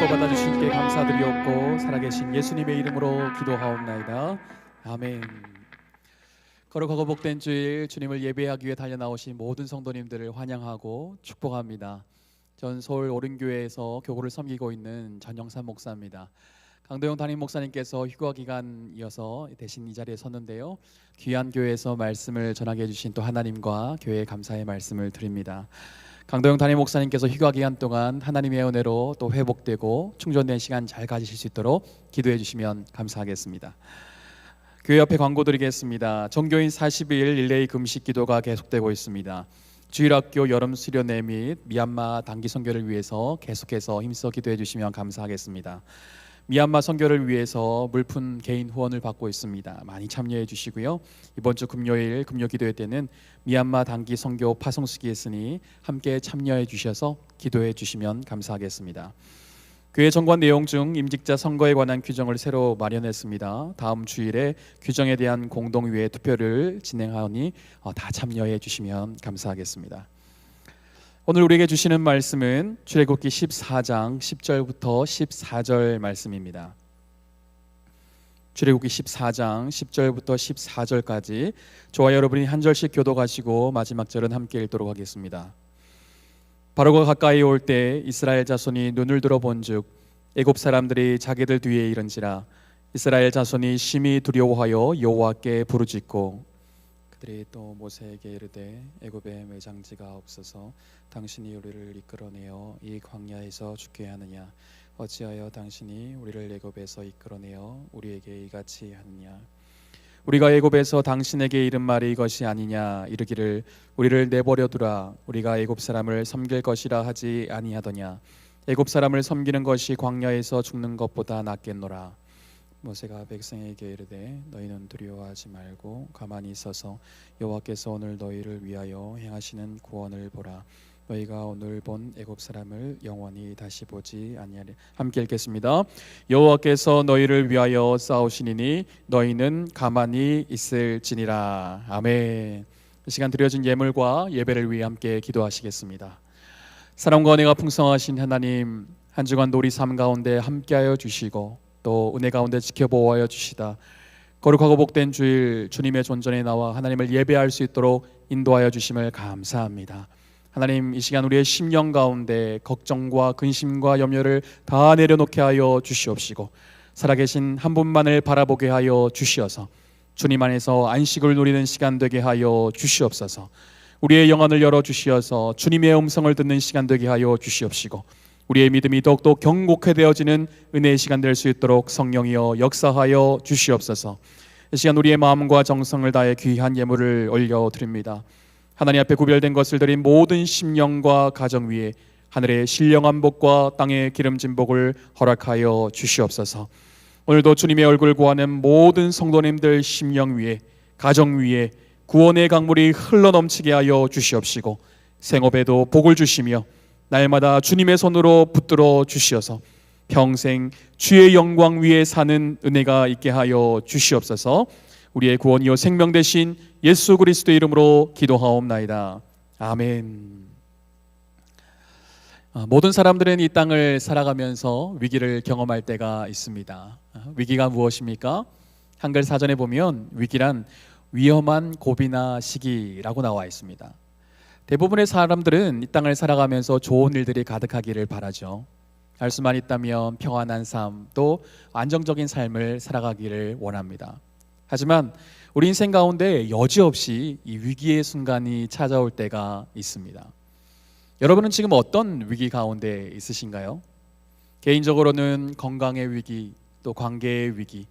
축복 받아주신 께 감사드리옵고 살아계신 예수님의 이름으로 기도하옵나이다. 아멘. 거룩하고 복된 주일, 주님을 예배하기 위해 달려나오신 모든 성도님들을 환영하고 축복합니다. 전 서울 오른교회에서 교구를 섬기고 있는 전영삼 목사입니다. 강도영 담임 목사님께서 휴가 기간이어서 대신 이 자리에 섰는데요, 귀한 교회에서 말씀을 전하게 해주신 또 하나님과 교회에 감사의 말씀을 드립니다. 강도영 담임 목사님께서 휴가 기간 동안 하나님의 은혜로 또 회복되고 충전된 시간 잘 가지실 수 있도록 기도해 주시면 감사하겠습니다. 교회 옆에 광고 드리겠습니다. 종교인 40일 릴레이 금식 기도가 계속되고 있습니다. 주일학교 여름 수련회 및 미얀마 단기 선교를 위해서 계속해서 힘써 기도해 주시면 감사하겠습니다. 미얀마 선교를 위해서 물품 개인 후원을 받고 있습니다. 많이 참여해 주시고요. 이번 주 금요일 금요 기도회 때는 미얀마 단기 선교 파송식이 있으니 함께 참여해 주셔서 기도해 주시면 감사하겠습니다. 교회 정관 내용 중 임직자 선거에 관한 규정을 새로 마련했습니다. 다음 주일에 규정에 대한 공동의회 투표를 진행하니 다 참여해 주시면 감사하겠습니다. 오늘 우리에게 주시는 말씀은 출애굽기 14장 10절부터 14절 말씀입니다. 출애굽기 14장 10절부터 14절까지 저와 여러분이 한 절씩 교독하시고 마지막 절은 함께 읽도록 하겠습니다. 바로가 가까이 올 때 이스라엘 자손이 눈을 들어 본즉 애굽 사람들이 자기들 뒤에 이른지라 이스라엘 자손이 심히 두려워하여 여호와께 부르짖고 그들이 또 모세에게 이르되 애굽에 매장지가 없어서 당신이 우리를 이끌어내어 이 광야에서 죽게 하느냐 어찌하여 당신이 우리를 애굽에서 이끌어내어 우리에게 이같이 하느냐 우리가 애굽에서 당신에게 이른 말이 이것이 아니냐 이르기를 우리를 내버려 두라 우리가 애굽 사람을 섬길 것이라 하지 아니하더냐 애굽 사람을 섬기는 것이 광야에서 죽는 것보다 낫겠노라. 모세가 백성에게 이르되 너희는 두려워하지 말고 가만히 있어서 여호와께서 오늘 너희를 위하여 행하시는 구원을 보라. 너희가 오늘 본 애굽 사람을 영원히 다시 보지 아니하리. 함께 읽겠습니다. 여호와께서 너희를 위하여 싸우시니니 너희는 가만히 있을지니라. 아멘. 이 시간 드려진 예물과 예배를 위해 함께 기도하시겠습니다. 사랑과 은혜가 풍성하신 하나님, 한 주간도 우리 삶 가운데 함께하여 주시고 또 은혜 가운데 지켜보아여 주시다. 거룩하고 복된 주일 주님의 존전에 나와 하나님을 예배할 수 있도록 인도하여 주심을 감사합니다. 하나님, 이 시간 우리의 심령 가운데 걱정과 근심과 염려를 다 내려놓게 하여 주시옵시고 살아계신 한 분만을 바라보게 하여 주시어서 주님 안에서 안식을 누리는 시간 되게 하여 주시옵소서. 우리의 영혼을 열어주시어서 주님의 음성을 듣는 시간 되게 하여 주시옵시고 우리의 믿음이 더욱더 경고케 되어지는 은혜의 시간 될 수 있도록 성령이여 역사하여 주시옵소서. 이 시간 우리의 마음과 정성을 다해 귀한 예물을 올려드립니다. 하나님 앞에 구별된 것을 드린 모든 심령과 가정 위에 하늘의 신령한 복과 땅의 기름진 복을 허락하여 주시옵소서. 오늘도 주님의 얼굴 구하는 모든 성도님들 심령 위에 가정 위에 구원의 강물이 흘러넘치게 하여 주시옵시고 생업에도 복을 주시며 날마다 주님의 손으로 붙들어 주시어서 평생 주의 영광 위에 사는 은혜가 있게 하여 주시옵소서. 우리의 구원이요 생명 되신 예수 그리스도의 이름으로 기도하옵나이다. 아멘. 모든 사람들은 이 땅을 살아가면서 위기를 경험할 때가 있습니다. 위기가 무엇입니까? 한글 사전에 보면 위기란 위험한 고비나 시기라고 나와 있습니다. 대부분의 사람들은 이 땅을 살아가면서 좋은 일들이 가득하기를 바라죠. 할 수만 있다면 평안한 삶, 또 안정적인 삶을 살아가기를 원합니다. 하지만 우리 인생 가운데 여지없이 이 위기의 순간이 찾아올 때가 있습니다. 여러분은 지금 어떤 위기 가운데 있으신가요? 개인적으로는 건강의 위기, 또 관계의 위기,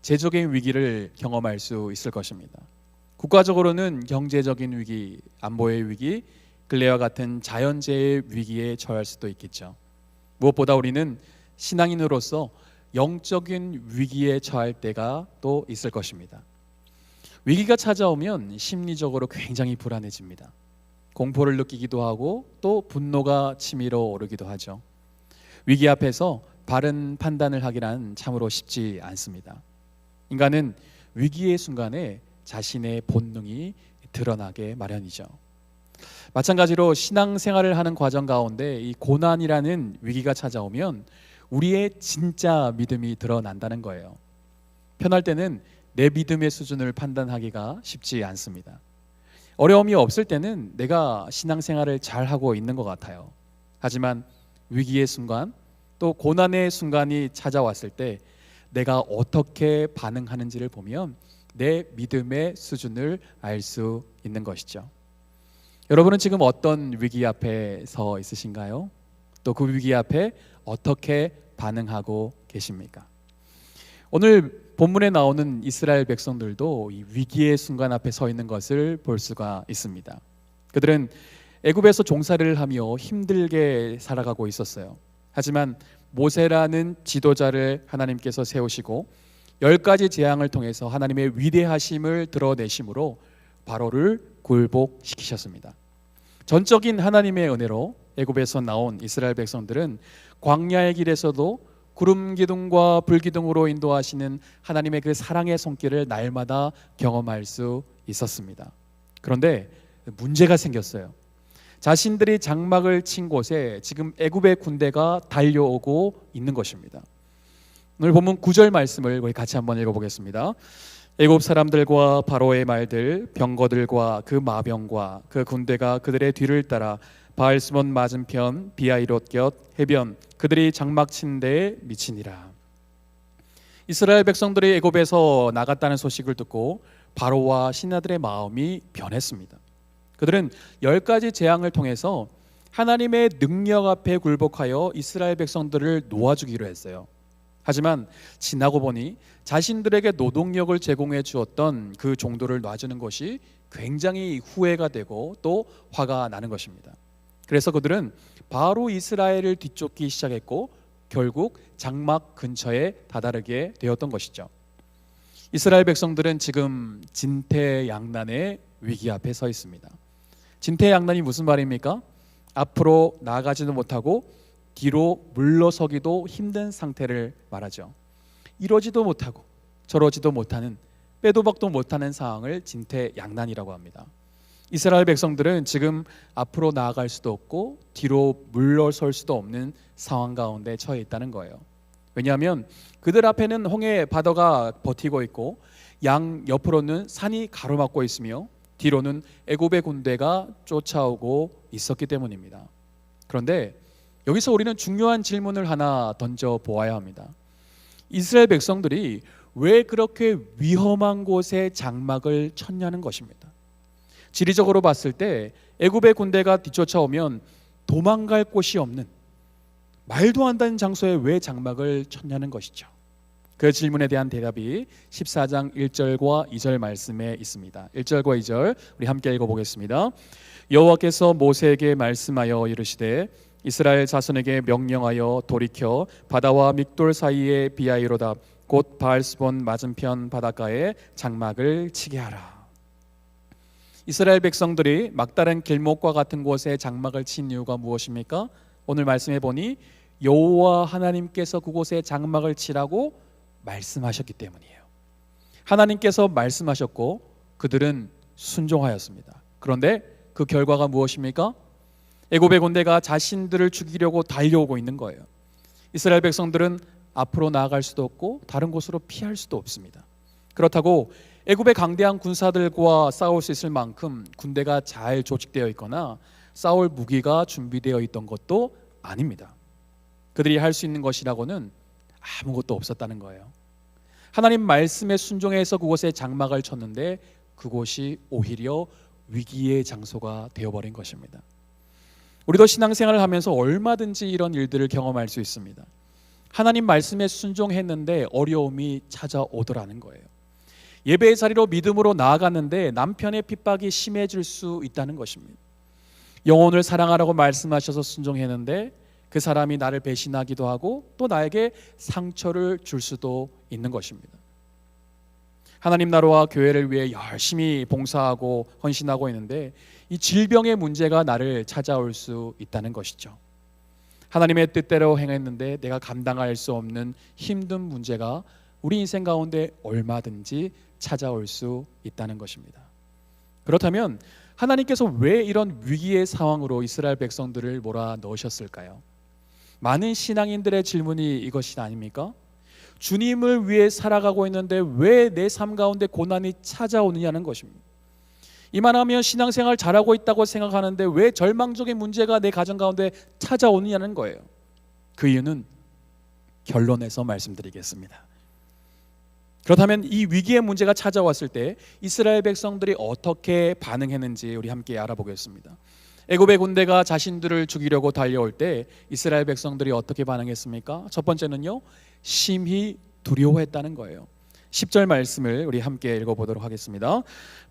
재적인 위기를 경험할 수 있을 것입니다. 국가적으로는 경제적인 위기, 안보의 위기, 근래와 같은 자연재해의 위기에 처할 수도 있겠죠. 무엇보다 우리는 신앙인으로서 영적인 위기에 처할 때가 또 있을 것입니다. 위기가 찾아오면 심리적으로 굉장히 불안해집니다. 공포를 느끼기도 하고 또 분노가 치밀어 오르기도 하죠. 위기 앞에서 바른 판단을 하기란 참으로 쉽지 않습니다. 인간은 위기의 순간에 자신의 본능이 드러나게 마련이죠. 마찬가지로 신앙생활을 하는 과정 가운데 이 고난이라는 위기가 찾아오면 우리의 진짜 믿음이 드러난다는 거예요. 편할 때는 내 믿음의 수준을 판단하기가 쉽지 않습니다. 어려움이 없을 때는 내가 신앙생활을 잘하고 있는 것 같아요. 하지만 위기의 순간, 또 고난의 순간이 찾아왔을 때 내가 어떻게 반응하는지를 보면 내 믿음의 수준을 알 수 있는 것이죠. 여러분은 지금 어떤 위기 앞에 서 있으신가요? 또 그 위기 앞에 어떻게 반응하고 계십니까? 오늘 본문에 나오는 이스라엘 백성들도 이 위기의 순간 앞에 서 있는 것을 볼 수가 있습니다. 그들은 애굽에서 종살이를 하며 힘들게 살아가고 있었어요. 하지만 모세라는 지도자를 하나님께서 세우시고 10가지 재앙을 통해서 하나님의 위대하심을 드러내심으로 바로를 굴복시키셨습니다. 전적인 하나님의 은혜로 애굽에서 나온 이스라엘 백성들은 광야의 길에서도 구름 기둥과 불 기둥으로 인도하시는 하나님의 그 사랑의 손길을 날마다 경험할 수 있었습니다. 그런데 문제가 생겼어요. 자신들이 장막을 친 곳에 지금 애굽의 군대가 달려오고 있는 것입니다. 오늘 본문 9절 말씀을 우리 같이 한번 읽어보겠습니다. 애굽 사람들과 바로의 말들, 병거들과 그 마병과 그 군대가 그들의 뒤를 따라 바알스몬 맞은편 비아이롯 곁 해변 그들이 장막 친 데에 미치니라. 이스라엘 백성들이 애굽에서 나갔다는 소식을 듣고 바로와 신하들의 마음이 변했습니다. 그들은 10가지 재앙을 통해서 하나님의 능력 앞에 굴복하여 이스라엘 백성들을 놓아주기로 했어요. 하지만 지나고 보니 자신들에게 노동력을 제공해 주었던 그 종도를 놔주는 것이 굉장히 후회가 되고 또 화가 나는 것입니다. 그래서 그들은 바로 이스라엘을 뒤쫓기 시작했고 결국 장막 근처에 다다르게 되었던 것이죠. 이스라엘 백성들은 지금 진퇴양난의 위기 앞에 서 있습니다. 진퇴양난이 무슨 말입니까? 앞으로 나아가지도 못하고 뒤로 물러서기도 힘든 상태를 말하죠. 이러지도 못하고 저러지도 못하는, 빼도 박도 못하는 상황을 진퇴양난이라고 합니다. 이스라엘 백성들은 지금 앞으로 나아갈 수도 없고 뒤로 물러설 수도 없는 상황 가운데 처해 있다는 거예요. 왜냐하면 그들 앞에는 홍해 바다가 버티고 있고 양 옆으로는 산이 가로막고 있으며 뒤로는 애굽의 군대가 쫓아오고 있었기 때문입니다. 그런데 여기서 우리는 중요한 질문을 하나 던져 보아야 합니다. 이스라엘 백성들이 왜 그렇게 위험한 곳에 장막을 쳤냐는 것입니다. 지리적으로 봤을 때 애굽의 군대가 뒤쫓아오면 도망갈 곳이 없는, 말도 안 되는 장소에 왜 장막을 쳤냐는 것이죠. 그 질문에 대한 대답이 14장 1절과 2절 말씀에 있습니다. 1절과 2절 우리 함께 읽어보겠습니다. 여호와께서 모세에게 말씀하여 이르시되 이스라엘 자손에게 명령하여 돌이켜 바다와 믹돌 사이에 비아이로다 곧 바알스본 맞은편 바닷가에 장막을 치게 하라. 이스라엘 백성들이 막다른 길목과 같은 곳에 장막을 친 이유가 무엇입니까? 오늘 말씀해 보니 여호와 하나님께서 그곳에 장막을 치라고 말씀하셨기 때문이에요. 하나님께서 말씀하셨고 그들은 순종하였습니다. 그런데 그 결과가 무엇입니까? 애굽의 군대가 자신들을 죽이려고 달려오고 있는 거예요. 이스라엘 백성들은 앞으로 나아갈 수도 없고 다른 곳으로 피할 수도 없습니다. 그렇다고 애굽의 강대한 군사들과 싸울 수 있을 만큼 군대가 잘 조직되어 있거나 싸울 무기가 준비되어 있던 것도 아닙니다. 그들이 할 수 있는 것이라고는 아무것도 없었다는 거예요. 하나님 말씀에 순종해서 그곳에 장막을 쳤는데 그곳이 오히려 위기의 장소가 되어버린 것입니다. 우리도 신앙생활을 하면서 얼마든지 이런 일들을 경험할 수 있습니다. 하나님 말씀에 순종했는데 어려움이 찾아오더라는 거예요. 예배의 자리로 믿음으로 나아갔는데 남편의 핍박이 심해질 수 있다는 것입니다. 영혼을 사랑하라고 말씀하셔서 순종했는데 그 사람이 나를 배신하기도 하고 또 나에게 상처를 줄 수도 있는 것입니다. 하나님 나라와 교회를 위해 열심히 봉사하고 헌신하고 있는데 이 질병의 문제가 나를 찾아올 수 있다는 것이죠. 하나님의 뜻대로 행했는데 내가 감당할 수 없는 힘든 문제가 우리 인생 가운데 얼마든지 찾아올 수 있다는 것입니다. 그렇다면 하나님께서 왜 이런 위기의 상황으로 이스라엘 백성들을 몰아 넣으셨을까요? 많은 신앙인들의 질문이 이것이 아닙니까? 주님을 위해 살아가고 있는데 왜 내 삶 가운데 고난이 찾아오느냐는 것입니다. 이만하면 신앙생활 잘하고 있다고 생각하는데 왜 절망적인 문제가 내 가정 가운데 찾아오느냐는 거예요. 그 이유는 결론에서 말씀드리겠습니다. 그렇다면 이 위기의 문제가 찾아왔을 때 이스라엘 백성들이 어떻게 반응했는지 우리 함께 알아보겠습니다. 애굽의 군대가 자신들을 죽이려고 달려올 때 이스라엘 백성들이 어떻게 반응했습니까? 첫 번째는요, 심히 두려워했다는 거예요. 10절 말씀을 우리 함께 읽어보도록 하겠습니다.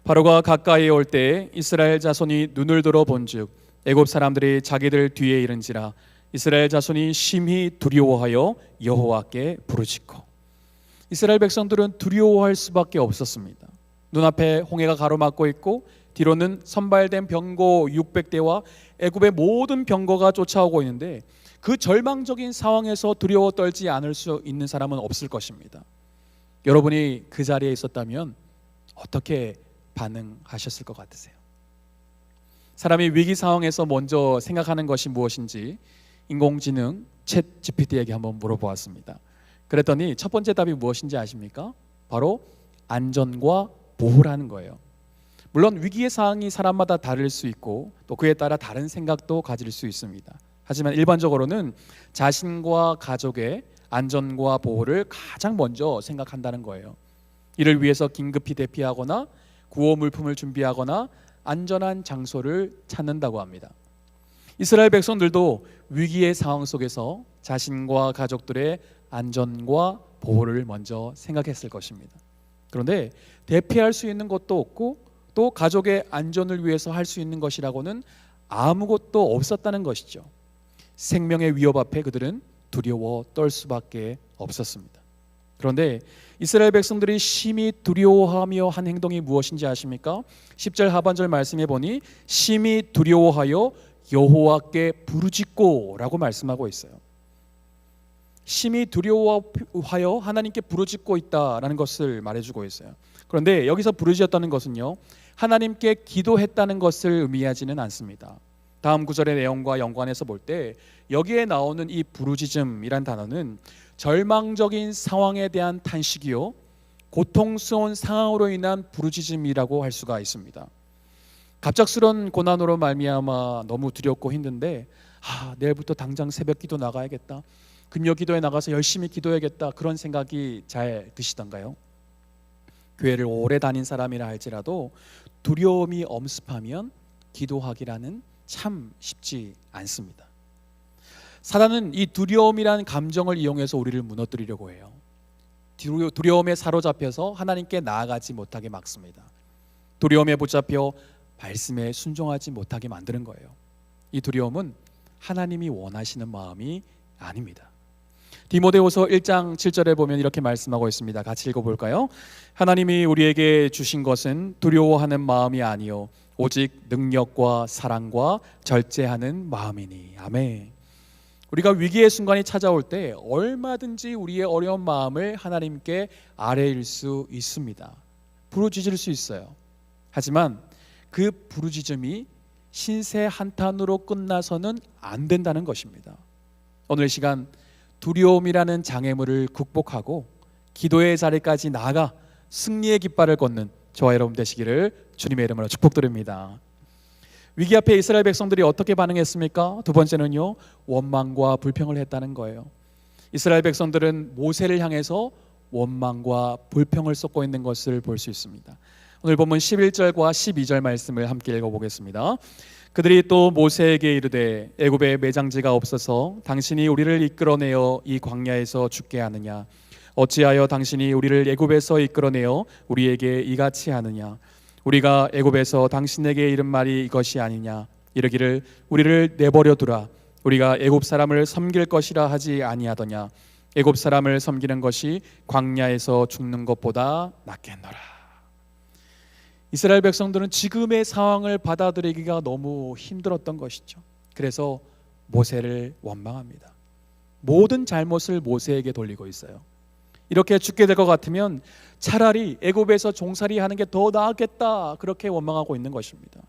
바로가 가까이 올 때 이스라엘 자손이 눈을 들어 본즉 애굽 사람들이 자기들 뒤에 이른지라 이스라엘 자손이 심히 두려워하여 여호와께 부르짖고. 이스라엘 백성들은 두려워할 수밖에 없었습니다. 눈앞에 홍해가 가로막고 있고 뒤로는 선발된 병거 600대와 애굽의 모든 병거가 쫓아오고 있는데 그 절망적인 상황에서 두려워 떨지 않을 수 있는 사람은 없을 것입니다. 여러분이 그 자리에 있었다면 어떻게 반응하셨을 것 같으세요? 사람이 위기 상황에서 먼저 생각하는 것이 무엇인지 인공지능 챗 GPT에게 한번 물어보았습니다. 그랬더니 첫 번째 답이 무엇인지 아십니까? 바로 안전과 보호라는 거예요. 물론 위기의 상황이 사람마다 다를 수 있고 또 그에 따라 다른 생각도 가질 수 있습니다. 하지만 일반적으로는 자신과 가족의 안전과 보호를 가장 먼저 생각한다는 거예요. 이를 위해서 긴급히 대피하거나 구호 물품을 준비하거나 안전한 장소를 찾는다고 합니다. 이스라엘 백성들도 위기의 상황 속에서 자신과 가족들의 안전과 보호를 먼저 생각했을 것입니다. 그런데 대피할 수 있는 것도 없고 또 가족의 안전을 위해서 할 수 있는 것이라고는 아무것도 없었다는 것이죠. 생명의 위협 앞에 그들은 두려워 떨 수밖에 없었습니다. 그런데 이스라엘 백성들이 심히 두려워하며 한 행동이 무엇인지 아십니까? 10절 하반절 말씀해 보니 심히 두려워하여 여호와께 부르짖고 라고 말씀하고 있어요. 심히 두려워하여 하나님께 부르짖고 있다라는 것을 말해주고 있어요. 그런데 여기서 부르짖었다는 것은요, 하나님께 기도했다는 것을 의미하지는 않습니다. 다음 구절의 내용과 연관해서 볼 때 여기에 나오는 이 부르짖음이란 단어는 절망적인 상황에 대한 탄식이요, 고통스러운 상황으로 인한 부르짖음이라고 할 수가 있습니다. 갑작스러운 고난으로 말미암아 너무 두렵고 힘든데 내일부터 당장 새벽 기도 나가야겠다, 금요 기도에 나가서 열심히 기도해야겠다, 그런 생각이 잘 드시던가요? 교회를 오래 다닌 사람이라 할지라도 두려움이 엄습하면 기도하기라는 참 쉽지 않습니다. 사단은 이 두려움이라는 감정을 이용해서 우리를 무너뜨리려고 해요. 두려움에 사로잡혀서 하나님께 나아가지 못하게 막습니다. 두려움에 붙잡혀 말씀에 순종하지 못하게 만드는 거예요. 이 두려움은 하나님이 원하시는 마음이 아닙니다. 디모데후서 1장 7절에 보면 이렇게 말씀하고 있습니다. 같이 읽어볼까요? 하나님이 우리에게 주신 것은 두려워하는 마음이 아니요 오직 능력과 사랑과 절제하는 마음이니. 아멘. 우리가 위기의 순간이 찾아올 때 얼마든지 우리의 어려운 마음을 하나님께 아뢰일 수 있습니다. 부르짖을 수 있어요. 하지만 그 부르짖음이 신세 한탄으로 끝나서는 안 된다는 것입니다. 오늘 시간 두려움이라는 장애물을 극복하고 기도의 자리까지 나아가 승리의 깃발을 걷는 저와 여러분 되시기를 주님의 이름으로 축복드립니다. 위기 앞에 이스라엘 백성들이 어떻게 반응했습니까? 두 번째는요, 원망과 불평을 했다는 거예요. 이스라엘 백성들은 모세를 향해서 원망과 불평을 쏟고 있는 것을 볼 수 있습니다. 오늘 본문 11절과 12절 말씀을 함께 읽어보겠습니다. 그들이 또 모세에게 이르되 애굽에 매장지가 없어서 당신이 우리를 이끌어내어 이 광야에서 죽게 하느냐? 어찌하여 당신이 우리를 애굽에서 이끌어내어 우리에게 이같이 하느냐? 우리가 애굽에서 당신에게 이른 말이 이것이 아니냐? 이르기를 우리를 내버려 두라. 우리가 애굽 사람을 섬길 것이라 하지 아니하더냐? 애굽 사람을 섬기는 것이 광야에서 죽는 것보다 낫겠노라. 이스라엘 백성들은 지금의 상황을 받아들이기가 너무 힘들었던 것이죠. 그래서 모세를 원망합니다. 모든 잘못을 모세에게 돌리고 있어요. 이렇게 죽게 될 것 같으면 차라리 애굽에서 종살이 하는 게 더 나았겠다, 그렇게 원망하고 있는 것입니다.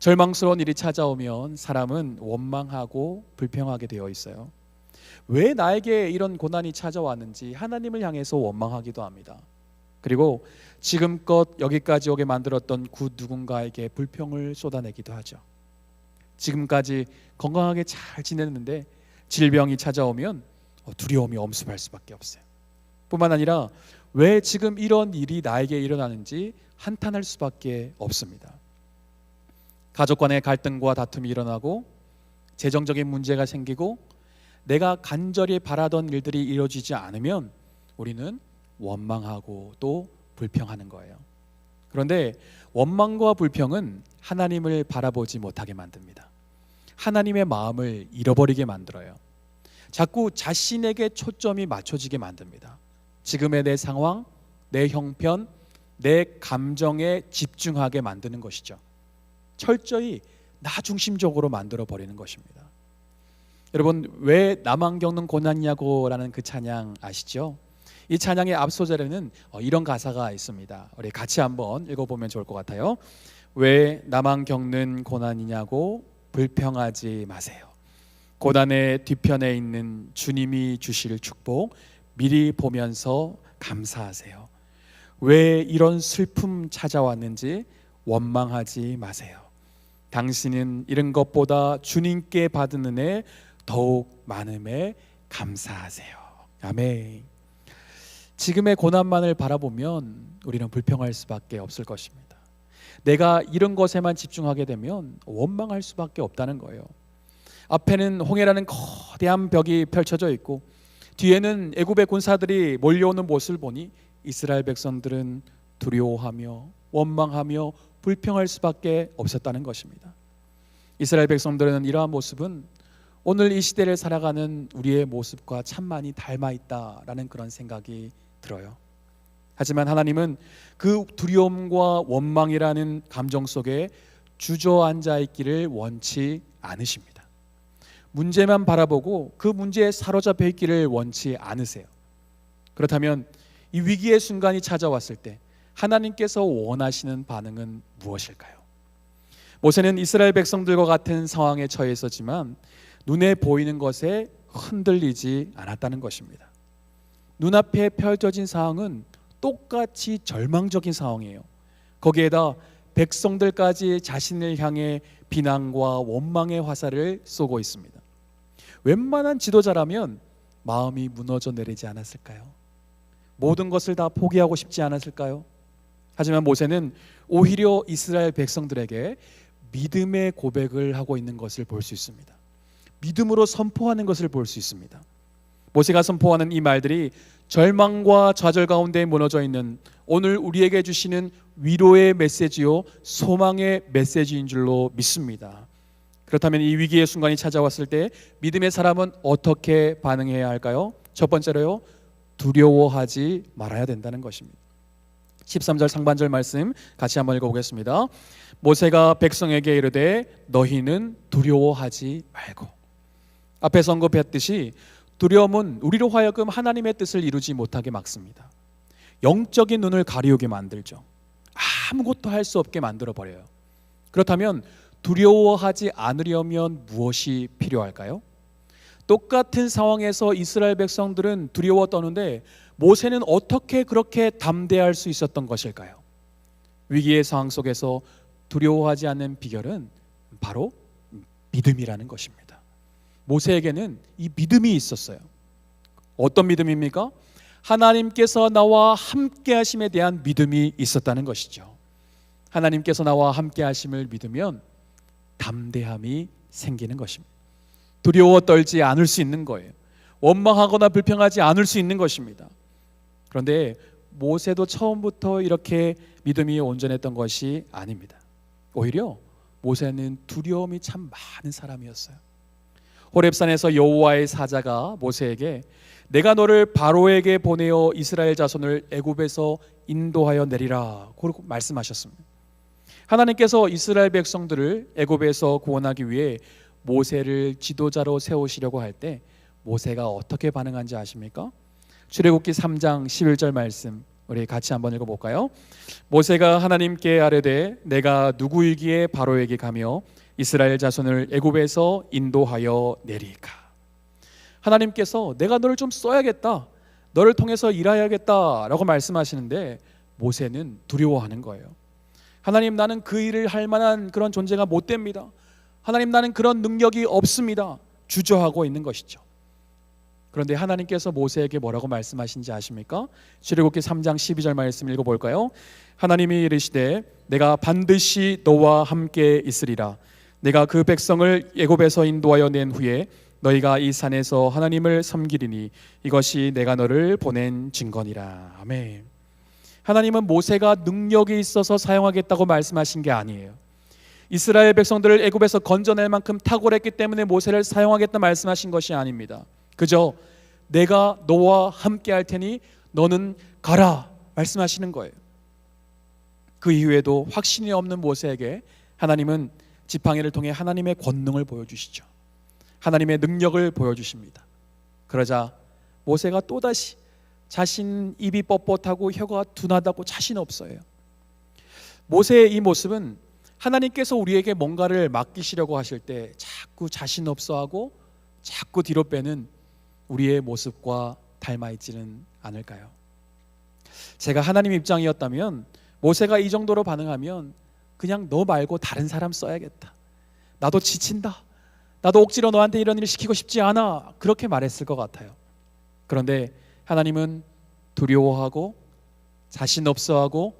절망스러운 일이 찾아오면 사람은 원망하고 불평하게 되어 있어요. 왜 나에게 이런 고난이 찾아왔는지 하나님을 향해서 원망하기도 합니다. 그리고 지금껏 여기까지 오게 만들었던 그 누군가에게 불평을 쏟아내기도 하죠. 지금까지 건강하게 잘 지냈는데 질병이 찾아오면 두려움이 엄습할 수밖에 없어요. 뿐만 아니라 왜 지금 이런 일이 나에게 일어나는지 한탄할 수밖에 없습니다. 가족 간의 갈등과 다툼이 일어나고 재정적인 문제가 생기고 내가 간절히 바라던 일들이 이루어지지 않으면 우리는 원망하고 또 불평하는 거예요. 그런데 원망과 불평은 하나님을 바라보지 못하게 만듭니다. 하나님의 마음을 잃어버리게 만들어요. 자꾸 자신에게 초점이 맞춰지게 만듭니다. 지금의 내 상황, 내 형편, 내 감정에 집중하게 만드는 것이죠. 철저히 나 중심적으로 만들어 버리는 것입니다. 여러분, 왜 나만 겪는 고난이냐고 라는 그 찬양 아시죠? 이 찬양의 앞소절에는 이런 가사가 있습니다. 우리 같이 한번 읽어보면 좋을 것 같아요. 왜 나만 겪는 고난이냐고 불평하지 마세요. 고난의 뒤편에 있는 주님이 주실 축복 미리 보면서 감사하세요. 왜 이런 슬픔 찾아왔는지 원망하지 마세요. 당신은 이런 것보다 주님께 받은 은혜 더욱 많음에 감사하세요. 아멘. 지금의 고난만을 바라보면 우리는 불평할 수밖에 없을 것입니다. 내가 이런 것에만 집중하게 되면 원망할 수밖에 없다는 거예요. 앞에는 홍해라는 거대한 벽이 펼쳐져 있고 뒤에는 애굽의 군사들이 몰려오는 모습을 보니 이스라엘 백성들은 두려워하며 원망하며 불평할 수밖에 없었다는 것입니다. 이스라엘 백성들은 이러한 모습은 오늘 이 시대를 살아가는 우리의 모습과 참 많이 닮아 있다라는 그런 생각이 들어요. 하지만 하나님은 그 두려움과 원망이라는 감정 속에 주저앉아 있기를 원치 않으십니다. 문제만 바라보고 그 문제에 사로잡혀 있기를 원치 않으세요. 그렇다면 이 위기의 순간이 찾아왔을 때 하나님께서 원하시는 반응은 무엇일까요? 모세는 이스라엘 백성들과 같은 상황에 처해 있었지만 눈에 보이는 것에 흔들리지 않았다는 것입니다. 눈앞에 펼쳐진 상황은 똑같이 절망적인 상황이에요. 거기에다 백성들까지 자신을 향해 비난과 원망의 화살을 쏘고 있습니다. 웬만한 지도자라면 마음이 무너져 내리지 않았을까요? 모든 것을 다 포기하고 싶지 않았을까요? 하지만 모세는 오히려 이스라엘 백성들에게 믿음의 고백을 하고 있는 것을 볼 수 있습니다. 믿음으로 선포하는 것을 볼 수 있습니다. 모세가 선포하는 이 말들이 절망과 좌절 가운데 무너져 있는 오늘 우리에게 주시는 위로의 메시지요, 소망의 메시지인 줄로 믿습니다. 그렇다면 이 위기의 순간이 찾아왔을 때 믿음의 사람은 어떻게 반응해야 할까요? 첫 번째로요, 두려워하지 말아야 된다는 것입니다. 13절 상반절 말씀 같이 한번 읽어보겠습니다. 모세가 백성에게 이르되 너희는 두려워하지 말고. 앞에서 언급했듯이 두려움은 우리로 하여금 하나님의 뜻을 이루지 못하게 막습니다. 영적인 눈을 가리우게 만들죠. 아무것도 할 수 없게 만들어버려요. 그렇다면 두려워하지 않으려면 무엇이 필요할까요? 똑같은 상황에서 이스라엘 백성들은 두려워 떠는데 모세는 어떻게 그렇게 담대할 수 있었던 것일까요? 위기의 상황 속에서 두려워하지 않는 비결은 바로 믿음이라는 것입니다. 모세에게는 이 믿음이 있었어요. 어떤 믿음입니까? 하나님께서 나와 함께 하심에 대한 믿음이 있었다는 것이죠. 하나님께서 나와 함께 하심을 믿으면 담대함이 생기는 것입니다. 두려워 떨지 않을 수 있는 거예요. 원망하거나 불평하지 않을 수 있는 것입니다. 그런데 모세도 처음부터 이렇게 믿음이 온전했던 것이 아닙니다. 오히려 모세는 두려움이 참 많은 사람이었어요. 호렙산에서 여호와의 사자가 모세에게 내가 너를 바로에게 보내어 이스라엘 자손을 애굽에서 인도하여 내리라 그렇게 말씀하셨습니다. 하나님께서 이스라엘 백성들을 애굽에서 구원하기 위해 모세를 지도자로 세우시려고 할 때 모세가 어떻게 반응한지 아십니까? 출애굽기 3장 11절 말씀 우리 같이 한번 읽어볼까요? 모세가 하나님께 아뢰되 내가 누구이기에 바로에게 가며 이스라엘 자손을 애굽에서 인도하여 내리까. 하나님께서 내가 너를 좀 써야겠다, 너를 통해서 일해야겠다라고 말씀하시는데 모세는 두려워하는 거예요. 하나님, 나는 그 일을 할 만한 그런 존재가 못 됩니다. 하나님, 나는 그런 능력이 없습니다. 주저하고 있는 것이죠. 그런데 하나님께서 모세에게 뭐라고 말씀하신지 아십니까? 출애굽기 3장 12절 말씀 읽어볼까요? 하나님이 이르시되 내가 반드시 너와 함께 있으리라. 내가 그 백성을 애굽에서 인도하여 낸 후에 너희가 이 산에서 하나님을 섬기리니 이것이 내가 너를 보낸 증거니라. 아멘. 하나님은 모세가 능력이 있어서 사용하겠다고 말씀하신 게 아니에요. 이스라엘 백성들을 애굽에서 건져낼 만큼 탁월했기 때문에 모세를 사용하겠다 말씀하신 것이 아닙니다. 그저 내가 너와 함께 할 테니 너는 가라 말씀하시는 거예요. 그 이후에도 확신이 없는 모세에게 하나님은 지팡이를 통해 하나님의 권능을 보여주시죠. 하나님의 능력을 보여주십니다. 그러자 모세가 또다시 자신 입이 뻣뻣하고 혀가 둔하다고 자신 없어요. 모세의 이 모습은 하나님께서 우리에게 뭔가를 맡기시려고 하실 때 자꾸 자신 없어하고 자꾸 뒤로 빼는 우리의 모습과 닮아 있지는 않을까요? 제가 하나님 입장이었다면 모세가 이 정도로 반응하면 그냥 너 말고 다른 사람 써야겠다, 나도 지친다, 나도 억지로 너한테 이런 일을 시키고 싶지 않아, 그렇게 말했을 것 같아요. 그런데 하나님은 두려워하고 자신 없어하고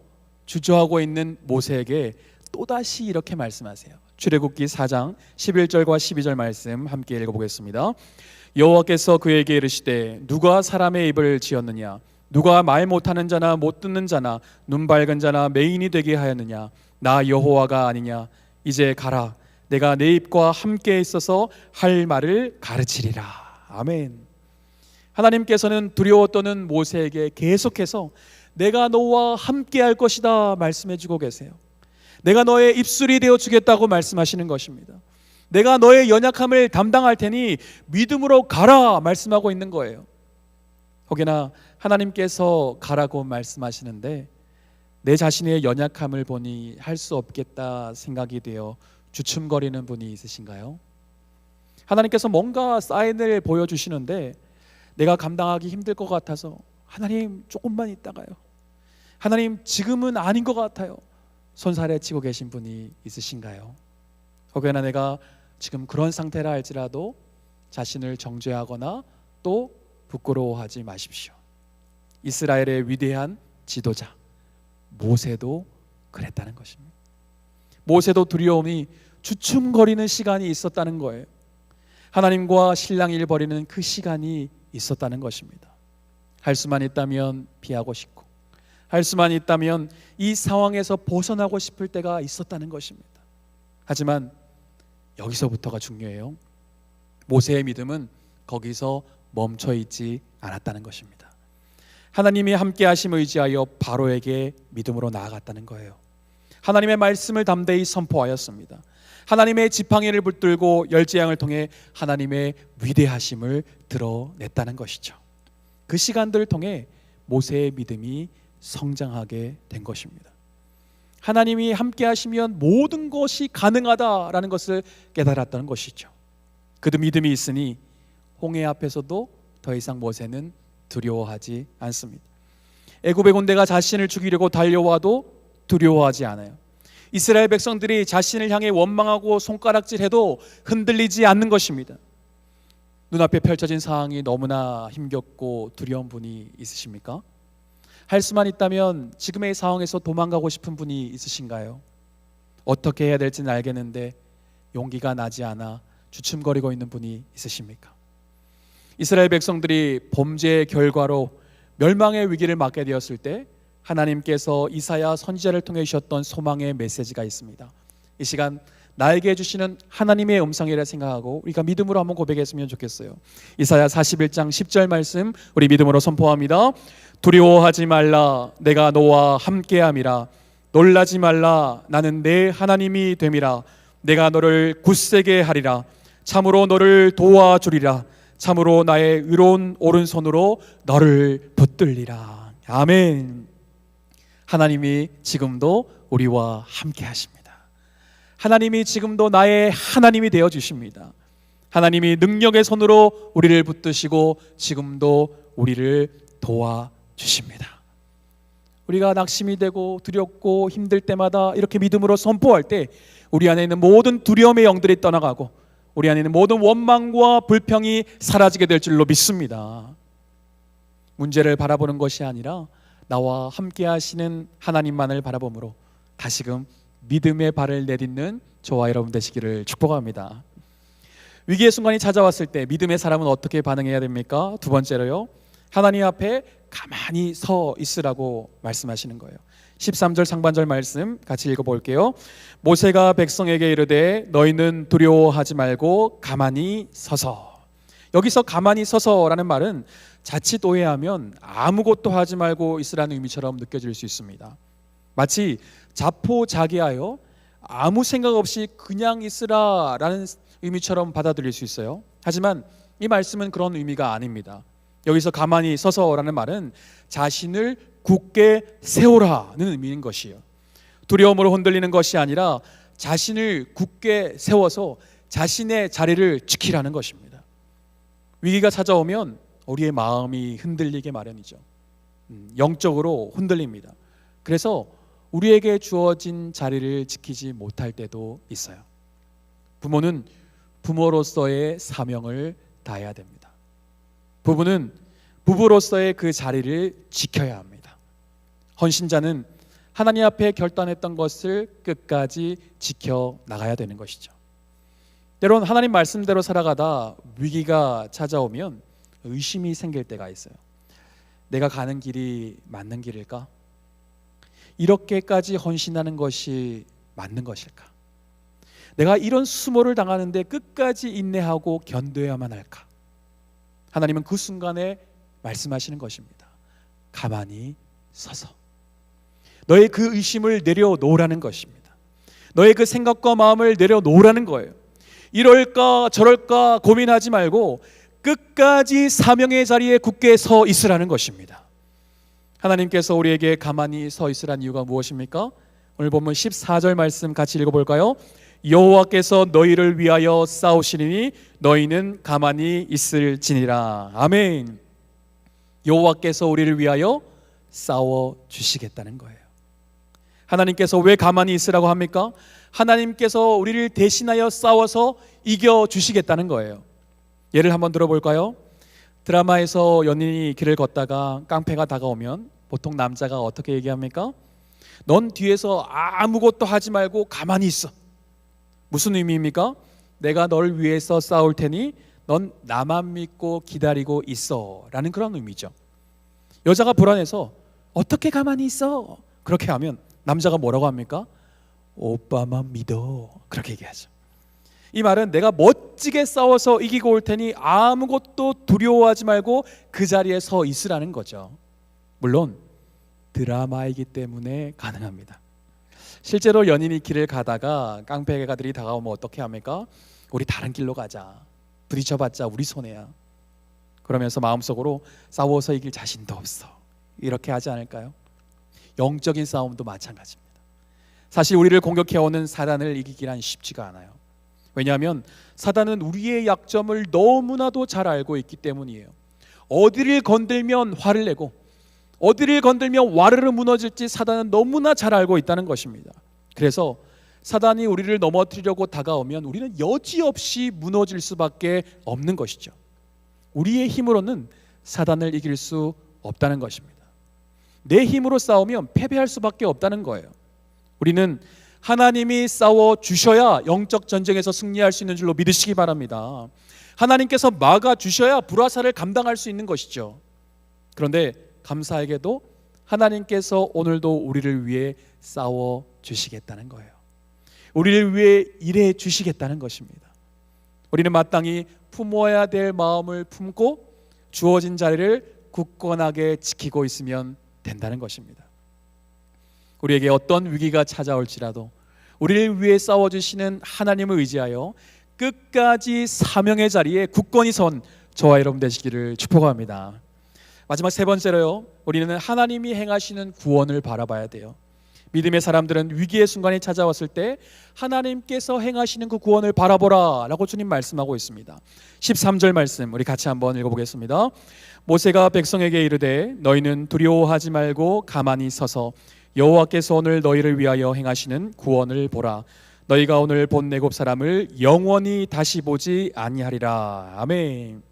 주저하고 있는 모세에게 또다시 이렇게 말씀하세요. 출애굽기 4장 11절과 12절 말씀 함께 읽어보겠습니다. 여호와께서 그에게 이르시되 누가 사람의 입을 지었느냐, 누가 말 못하는 자나 못 듣는 자나 눈 밝은 자나 맹인이 되게 하였느냐, 나 여호와가 아니냐. 이제 가라, 내가 내 입과 함께 있어서 할 말을 가르치리라. 아멘. 하나님께서는 두려워 떠는 모세에게 계속해서 내가 너와 함께 할 것이다 말씀해주고 계세요. 내가 너의 입술이 되어 주겠다고 말씀하시는 것입니다. 내가 너의 연약함을 담당할 테니 믿음으로 가라 말씀하고 있는 거예요. 혹여나 하나님께서 가라고 말씀하시는데 내 자신의 연약함을 보니 할 수 없겠다 생각이 되어 주춤거리는 분이 있으신가요? 하나님께서 뭔가 사인을 보여주시는데 내가 감당하기 힘들 것 같아서 하나님 조금만 있다가요, 하나님 지금은 아닌 것 같아요, 손살에 치고 계신 분이 있으신가요? 혹여나 내가 지금 그런 상태라 할지라도 자신을 정죄하거나 또 부끄러워하지 마십시오. 이스라엘의 위대한 지도자 모세도 그랬다는 것입니다. 모세도 두려움이 주춤거리는 시간이 있었다는 거예요. 하나님과 실랑이를 벌이는 그 시간이 있었다는 것입니다. 할 수만 있다면 피하고 싶고, 할 수만 있다면 이 상황에서 벗어나고 싶을 때가 있었다는 것입니다. 하지만 여기서부터가 중요해요. 모세의 믿음은 거기서 멈춰 있지 않았다는 것입니다. 하나님이 함께 하심을 의지하여 바로에게 믿음으로 나아갔다는 거예요. 하나님의 말씀을 담대히 선포하였습니다. 하나님의 지팡이를 붙들고 열재앙을 통해 하나님의 위대하심을 드러냈다는 것이죠. 그 시간들을 통해 모세의 믿음이 성장하게 된 것입니다. 하나님이 함께 하시면 모든 것이 가능하다라는 것을 깨달았다는 것이죠. 그 믿음이 있으니 홍해 앞에서도 더 이상 모세는 두려워하지 않습니다. 애굽의 군대가 자신을 죽이려고 달려와도 두려워하지 않아요. 이스라엘 백성들이 자신을 향해 원망하고 손가락질해도 흔들리지 않는 것입니다. 눈앞에 펼쳐진 상황이 너무나 힘겹고 두려운 분이 있으십니까? 할 수만 있다면 지금의 상황에서 도망가고 싶은 분이 있으신가요? 어떻게 해야 될지는 알겠는데 용기가 나지 않아 주춤거리고 있는 분이 있으십니까? 이스라엘 백성들이 범죄의 결과로 멸망의 위기를 맞게 되었을 때 하나님께서 이사야 선지자를 통해 주셨던 소망의 메시지가 있습니다. 이 시간 나에게 주시는 하나님의 음성이라 생각하고 우리가 믿음으로 한번 고백했으면 좋겠어요. 이사야 41장 10절 말씀 우리 믿음으로 선포합니다. 두려워하지 말라, 내가 너와 함께함이라. 놀라지 말라, 나는 내 하나님이 됨이라. 내가 너를 굳세게 하리라. 참으로 너를 도와주리라. 참으로 나의 의로운 오른손으로 너를 붙들리라. 아멘. 하나님이 지금도 우리와 함께 하십니다. 하나님이 지금도 나의 하나님이 되어 주십니다. 하나님이 능력의 손으로 우리를 붙드시고 지금도 우리를 도와주십니다. 우리가 낙심이 되고 두렵고 힘들 때마다 이렇게 믿음으로 선포할 때 우리 안에 있는 모든 두려움의 영들이 떠나가고 우리 안에 있는 모든 원망과 불평이 사라지게 될 줄로 믿습니다. 문제를 바라보는 것이 아니라 나와 함께 하시는 하나님만을 바라보므로 다시금 믿음의 발을 내딛는 저와 여러분 되시기를 축복합니다. 위기의 순간이 찾아왔을 때 믿음의 사람은 어떻게 반응해야 됩니까? 두 번째로요, 하나님 앞에 가만히 서 있으라고 말씀하시는 거예요. 13절 상반절 말씀 같이 읽어볼게요. 모세가 백성에게 이르되 너희는 두려워하지 말고 가만히 서서. 여기서 가만히 서서라는 말은 자칫 오해하면 아무것도 하지 말고 있으라는 의미처럼 느껴질 수 있습니다. 마치 자포자기하여 아무 생각 없이 그냥 있으라라는 의미처럼 받아들일 수 있어요. 하지만 이 말씀은 그런 의미가 아닙니다. 여기서 가만히 서서라는 말은 자신을 굳게 세우라는 의미인 것이에요. 두려움으로 흔들리는 것이 아니라 자신을 굳게 세워서 자신의 자리를 지키라는 것입니다. 위기가 찾아오면 우리의 마음이 흔들리게 마련이죠. 영적으로 흔들립니다. 그래서 우리에게 주어진 자리를 지키지 못할 때도 있어요. 부모는 부모로서의 사명을 다해야 됩니다. 부부는 부부로서의 그 자리를 지켜야 합니다. 헌신자는 하나님 앞에 결단했던 것을 끝까지 지켜나가야 되는 것이죠. 때론 하나님 말씀대로 살아가다 위기가 찾아오면 의심이 생길 때가 있어요. 내가 가는 길이 맞는 길일까? 이렇게까지 헌신하는 것이 맞는 것일까? 내가 이런 수모를 당하는데 끝까지 인내하고 견뎌야만 할까? 하나님은 그 순간에 말씀하시는 것입니다. 가만히 서서 너의 그 의심을 내려놓으라는 것입니다. 너의 그 생각과 마음을 내려놓으라는 거예요. 이럴까 저럴까 고민하지 말고 끝까지 사명의 자리에 굳게 서 있으라는 것입니다. 하나님께서 우리에게 가만히 서 있으라는 이유가 무엇입니까? 오늘 본문 14절 말씀 같이 읽어볼까요? 여호와께서 너희를 위하여 싸우시리니 너희는 가만히 있을지니라. 아멘. 여호와께서 우리를 위하여 싸워 주시겠다는 거예요. 하나님께서 왜 가만히 있으라고 합니까? 하나님께서 우리를 대신하여 싸워서 이겨 주시겠다는 거예요. 예를 한번 들어볼까요? 드라마에서 연인이 길을 걷다가 깡패가 다가오면 보통 남자가 어떻게 얘기합니까? 넌 뒤에서 아무것도 하지 말고 가만히 있어. 무슨 의미입니까? 내가 널 위해서 싸울 테니 넌 나만 믿고 기다리고 있어 라는 그런 의미죠. 여자가 불안해서 어떻게 가만히 있어? 그렇게 하면 남자가 뭐라고 합니까? 오빠만 믿어. 그렇게 얘기하죠. 이 말은 내가 멋지게 싸워서 이기고 올 테니 아무것도 두려워하지 말고 그 자리에 서 있으라는 거죠. 물론 드라마이기 때문에 가능합니다. 실제로 연인이 길을 가다가 깡패가들이 다가오면 어떻게 합니까? 우리 다른 길로 가자. 부딪혀봤자 우리 손해야. 그러면서 마음속으로 싸워서 이길 자신도 없어. 이렇게 하지 않을까요? 영적인 싸움도 마찬가지입니다. 사실 우리를 공격해오는 사단을 이기기란 쉽지가 않아요. 왜냐하면 사단은 우리의 약점을 너무나도 잘 알고 있기 때문이에요. 어디를 건들면 화를 내고 어디를 건들면 와르르 무너질지 사단은 너무나 잘 알고 있다는 것입니다. 그래서 사단이 우리를 넘어뜨리려고 다가오면 우리는 여지없이 무너질 수밖에 없는 것이죠. 우리의 힘으로는 사단을 이길 수 없다는 것입니다. 내 힘으로 싸우면 패배할 수밖에 없다는 거예요. 우리는 하나님이 싸워 주셔야 영적 전쟁에서 승리할 수 있는 줄로 믿으시기 바랍니다. 하나님께서 막아 주셔야 불화살을 감당할 수 있는 것이죠. 그런데 감사하게도 하나님께서 오늘도 우리를 위해 싸워 주시겠다는 거예요. 우리를 위해 일해 주시겠다는 것입니다. 우리는 마땅히 품어야 될 마음을 품고 주어진 자리를 굳건하게 지키고 있으면 된다는 것입니다. 우리에게 어떤 위기가 찾아올지라도 우리를 위해 싸워주시는 하나님을 의지하여 끝까지 사명의 자리에 굳건히 선 저와 여러분 되시기를 축복합니다. 마지막 세 번째로요, 우리는 하나님이 행하시는 구원을 바라봐야 돼요. 믿음의 사람들은 위기의 순간이 찾아왔을 때 하나님께서 행하시는 그 구원을 바라보라 라고 주님 말씀하고 있습니다. 13절 말씀 우리 같이 한번 읽어보겠습니다. 모세가 백성에게 이르되 너희는 두려워하지 말고 가만히 서서 여호와께서 오늘 너희를 위하여 행하시는 구원을 보라. 너희가 오늘 본 내곱 사람을 영원히 다시 보지 아니하리라. 아멘.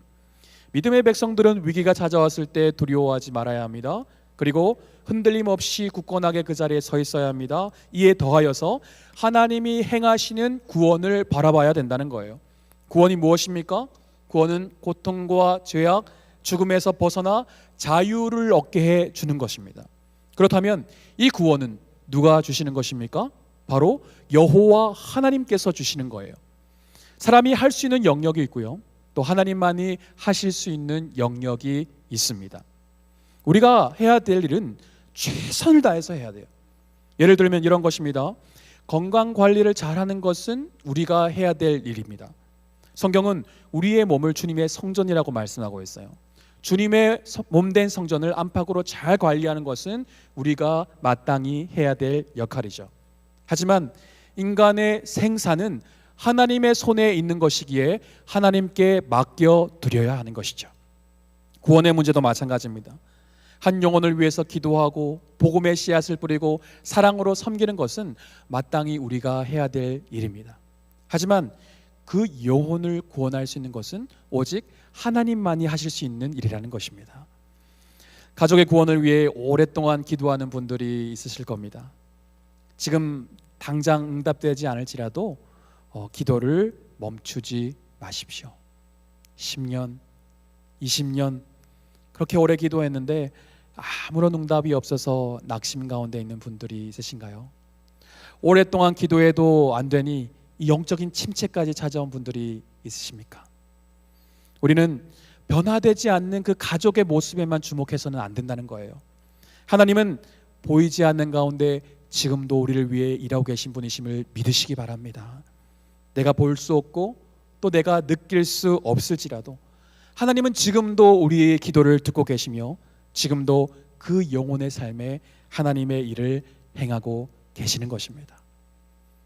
믿음의 백성들은 위기가 찾아왔을 때 두려워하지 말아야 합니다. 그리고 흔들림 없이 굳건하게 그 자리에 서 있어야 합니다. 이에 더하여서 하나님이 행하시는 구원을 바라봐야 된다는 거예요. 구원이 무엇입니까? 구원은 고통과 죄악, 죽음에서 벗어나 자유를 얻게 해 주는 것입니다. 그렇다면 이 구원은 누가 주시는 것입니까? 바로 여호와 하나님께서 주시는 거예요. 사람이 할 수 있는 영역이 있고요, 또 하나님만이 하실 수 있는 영역이 있습니다. 우리가 해야 될 일은 최선을 다해서 해야 돼요. 예를 들면 이런 것입니다. 건강 관리를 잘하는 것은 우리가 해야 될 일입니다. 성경은 우리의 몸을 주님의 성전이라고 말씀하고 있어요. 주님의 몸된 성전을 안팎으로 잘 관리하는 것은 우리가 마땅히 해야 될 역할이죠. 하지만 인간의 생사는 하나님의 손에 있는 것이기에 하나님께 맡겨 드려야 하는 것이죠. 구원의 문제도 마찬가지입니다. 한 영혼을 위해서 기도하고 복음의 씨앗을 뿌리고 사랑으로 섬기는 것은 마땅히 우리가 해야 될 일입니다. 하지만 그 영혼을 구원할 수 있는 것은 오직 하나님만이 하실 수 있는 일이라는 것입니다. 가족의 구원을 위해 오랫동안 기도하는 분들이 있으실 겁니다. 지금 당장 응답되지 않을지라도 기도를 멈추지 마십시오. 10년, 20년 그렇게 오래 기도했는데 아무런 응답이 없어서 낙심 가운데 있는 분들이 있으신가요? 오랫동안 기도해도 안 되니 영적인 침체까지 찾아온 분들이 있으십니까? 우리는 변화되지 않는 그 가족의 모습에만 주목해서는 안 된다는 거예요. 하나님은 보이지 않는 가운데 지금도 우리를 위해 일하고 계신 분이심을 믿으시기 바랍니다. 내가 볼 수 없고 또 내가 느낄 수 없을지라도 하나님은 지금도 우리의 기도를 듣고 계시며 지금도 그 영혼의 삶에 하나님의 일을 행하고 계시는 것입니다.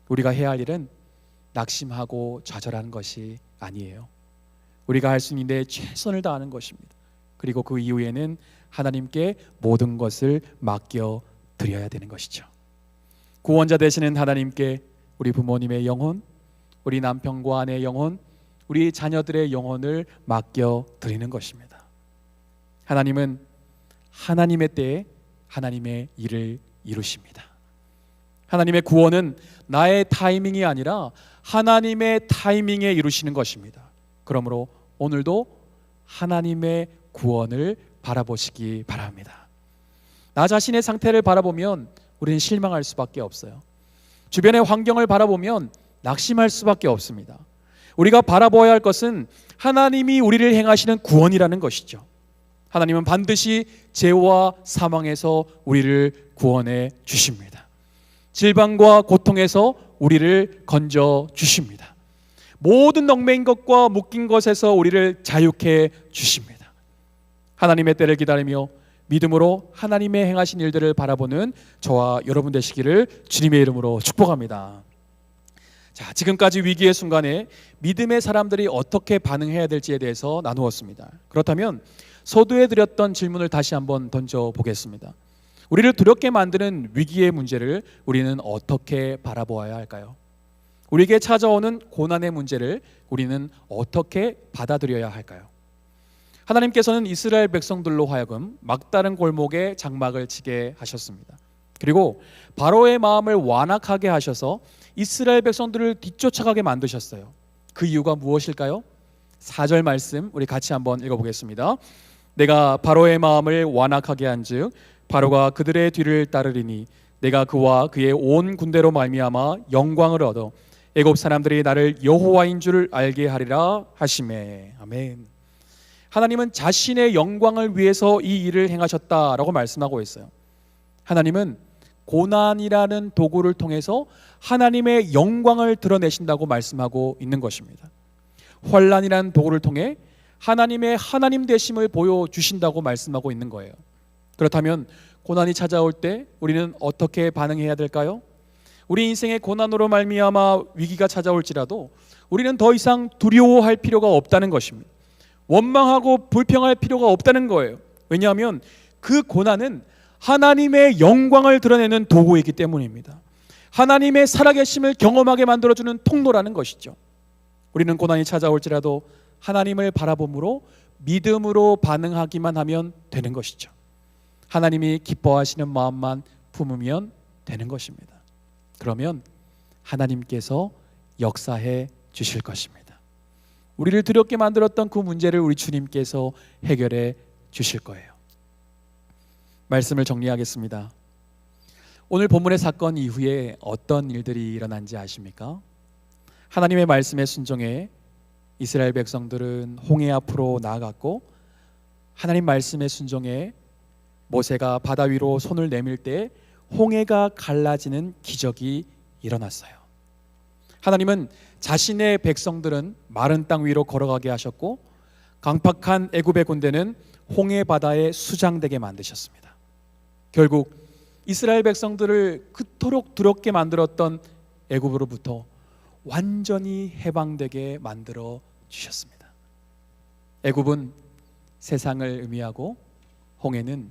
우리가 해야 할 일은 낙심하고 좌절하는 것이 아니에요. 우리가 할 수 있는 데 최선을 다하는 것입니다. 그리고 그 이후에는 하나님께 모든 것을 맡겨 드려야 되는 것이죠. 구원자 되시는 하나님께 우리 부모님의 영혼, 우리 남편과 아내의 영혼, 우리 자녀들의 영혼을 맡겨 드리는 것입니다. 하나님은 하나님의 때에 하나님의 일을 이루십니다. 하나님의 구원은 나의 타이밍이 아니라 하나님의 타이밍에 이루시는 것입니다. 그러므로 오늘도 하나님의 구원을 바라보시기 바랍니다. 나 자신의 상태를 바라보면 우리는 실망할 수밖에 없어요. 주변의 환경을 바라보면 낙심할 수밖에 없습니다. 우리가 바라보아야 할 것은 하나님이 우리를 행하시는 구원이라는 것이죠. 하나님은 반드시 죄와 사망에서 우리를 구원해 주십니다. 질병과 고통에서 우리를 건져 주십니다. 모든 얽매인 것과 묶인 것에서 우리를 자유케 주십니다. 하나님의 때를 기다리며 믿음으로 하나님의 행하신 일들을 바라보는 저와 여러분 되시기를 주님의 이름으로 축복합니다. 자, 지금까지 위기의 순간에 믿음의 사람들이 어떻게 반응해야 될지에 대해서 나누었습니다. 그렇다면 서두에 드렸던 질문을 다시 한번 던져보겠습니다. 우리를 두렵게 만드는 위기의 문제를 우리는 어떻게 바라보아야 할까요? 우리에게 찾아오는 고난의 문제를 우리는 어떻게 받아들여야 할까요? 하나님께서는 이스라엘 백성들로 하여금 막다른 골목에 장막을 치게 하셨습니다. 그리고 바로의 마음을 완악하게 하셔서 이스라엘 백성들을 뒤쫓아가게 만드셨어요. 그 이유가 무엇일까요? 4절 말씀 우리 같이 한번 읽어보겠습니다. 내가 바로의 마음을 완악하게 한즉 바로가 그들의 뒤를 따르리니 내가 그와 그의 온 군대로 말미암아 영광을 얻어 애굽 사람들이 나를 여호와인 줄 알게 하리라 하시매. 아멘. 하나님은 자신의 영광을 위해서 이 일을 행하셨다라고 말씀하고 있어요. 하나님은 고난이라는 도구를 통해서 하나님의 영광을 드러내신다고 말씀하고 있는 것입니다. 환난이라는 도구를 통해 하나님의 하나님 되심을 보여주신다고 말씀하고 있는 거예요. 그렇다면 고난이 찾아올 때 우리는 어떻게 반응해야 될까요? 우리 인생의 고난으로 말미암아 위기가 찾아올지라도 우리는 더 이상 두려워할 필요가 없다는 것입니다. 원망하고 불평할 필요가 없다는 거예요. 왜냐하면 그 고난은 하나님의 영광을 드러내는 도구이기 때문입니다. 하나님의 살아계심을 경험하게 만들어주는 통로라는 것이죠. 우리는 고난이 찾아올지라도 하나님을 바라봄으로 믿음으로 반응하기만 하면 되는 것이죠. 하나님이 기뻐하시는 마음만 품으면 되는 것입니다. 그러면 하나님께서 역사해 주실 것입니다. 우리를 두렵게 만들었던 그 문제를 우리 주님께서 해결해 주실 거예요. 말씀을 정리하겠습니다. 오늘 본문의 사건 이후에 어떤 일들이 일어난지 아십니까? 하나님의 말씀에 순종해 이스라엘 백성들은 홍해 앞으로 나아갔고, 하나님 말씀에 순종해 모세가 바다 위로 손을 내밀 때 홍해가 갈라지는 기적이 일어났어요. 하나님은 자신의 백성들은 마른 땅 위로 걸어가게 하셨고, 강팍한 애굽의 군대는 홍해 바다에 수장되게 만드셨습니다. 결국 이스라엘 백성들을 그토록 두렵게 만들었던 애굽으로부터 완전히 해방되게 만들어 주셨습니다. 애굽은 세상을 의미하고 홍해는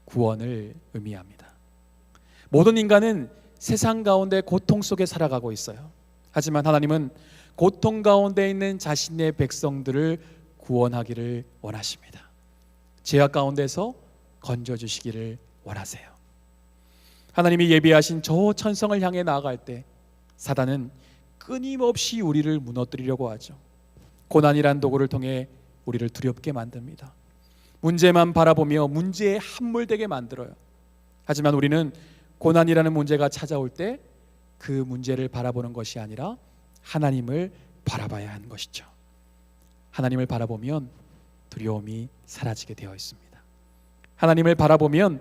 구원을 의미합니다. 모든 인간은 세상 가운데 고통 속에 살아가고 있어요. 하지만 하나님은 고통 가운데 있는 자신의 백성들을 구원하기를 원하십니다. 죄악 가운데서 건져주시기를 원하세요. 하나님이 예비하신 저 천성을 향해 나아갈 때 사단은 끊임없이 우리를 무너뜨리려고 하죠. 고난이란 도구를 통해 우리를 두렵게 만듭니다. 문제만 바라보며 문제에 함몰되게 만들어요. 하지만 우리는 고난이라는 문제가 찾아올 때 그 문제를 바라보는 것이 아니라 하나님을 바라봐야 하는 것이죠. 하나님을 바라보면 두려움이 사라지게 되어 있습니다. 하나님을 바라보면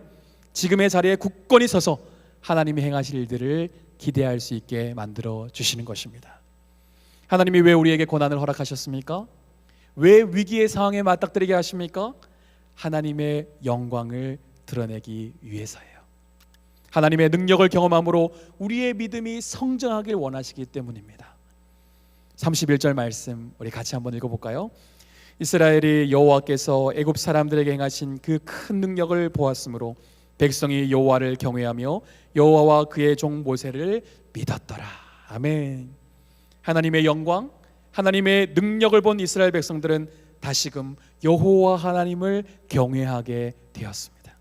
지금의 자리에 굳건히 서서 하나님이 행하실 일들을 기대할 수 있게 만들어 주시는 것입니다. 하나님이 왜 우리에게 고난을 허락하셨습니까? 왜 위기의 상황에 맞닥뜨리게 하십니까? 하나님의 영광을 드러내기 위해서예요. 하나님의 능력을 경험함으로 우리의 믿음이 성장하길 원하시기 때문입니다. 31절 말씀 우리 같이 한번 읽어볼까요? 이스라엘이 여호와께서 애굽 사람들에게 행하신 그 큰 능력을 보았으므로 백성이 여호와를 경외하며 여호와와 그의 종 모세를 믿었더라. 아멘. 하나님의 영광, 하나님의 능력을 본 이스라엘 백성들은 다시금 여호와 하나님을 경외하게 되었습니다.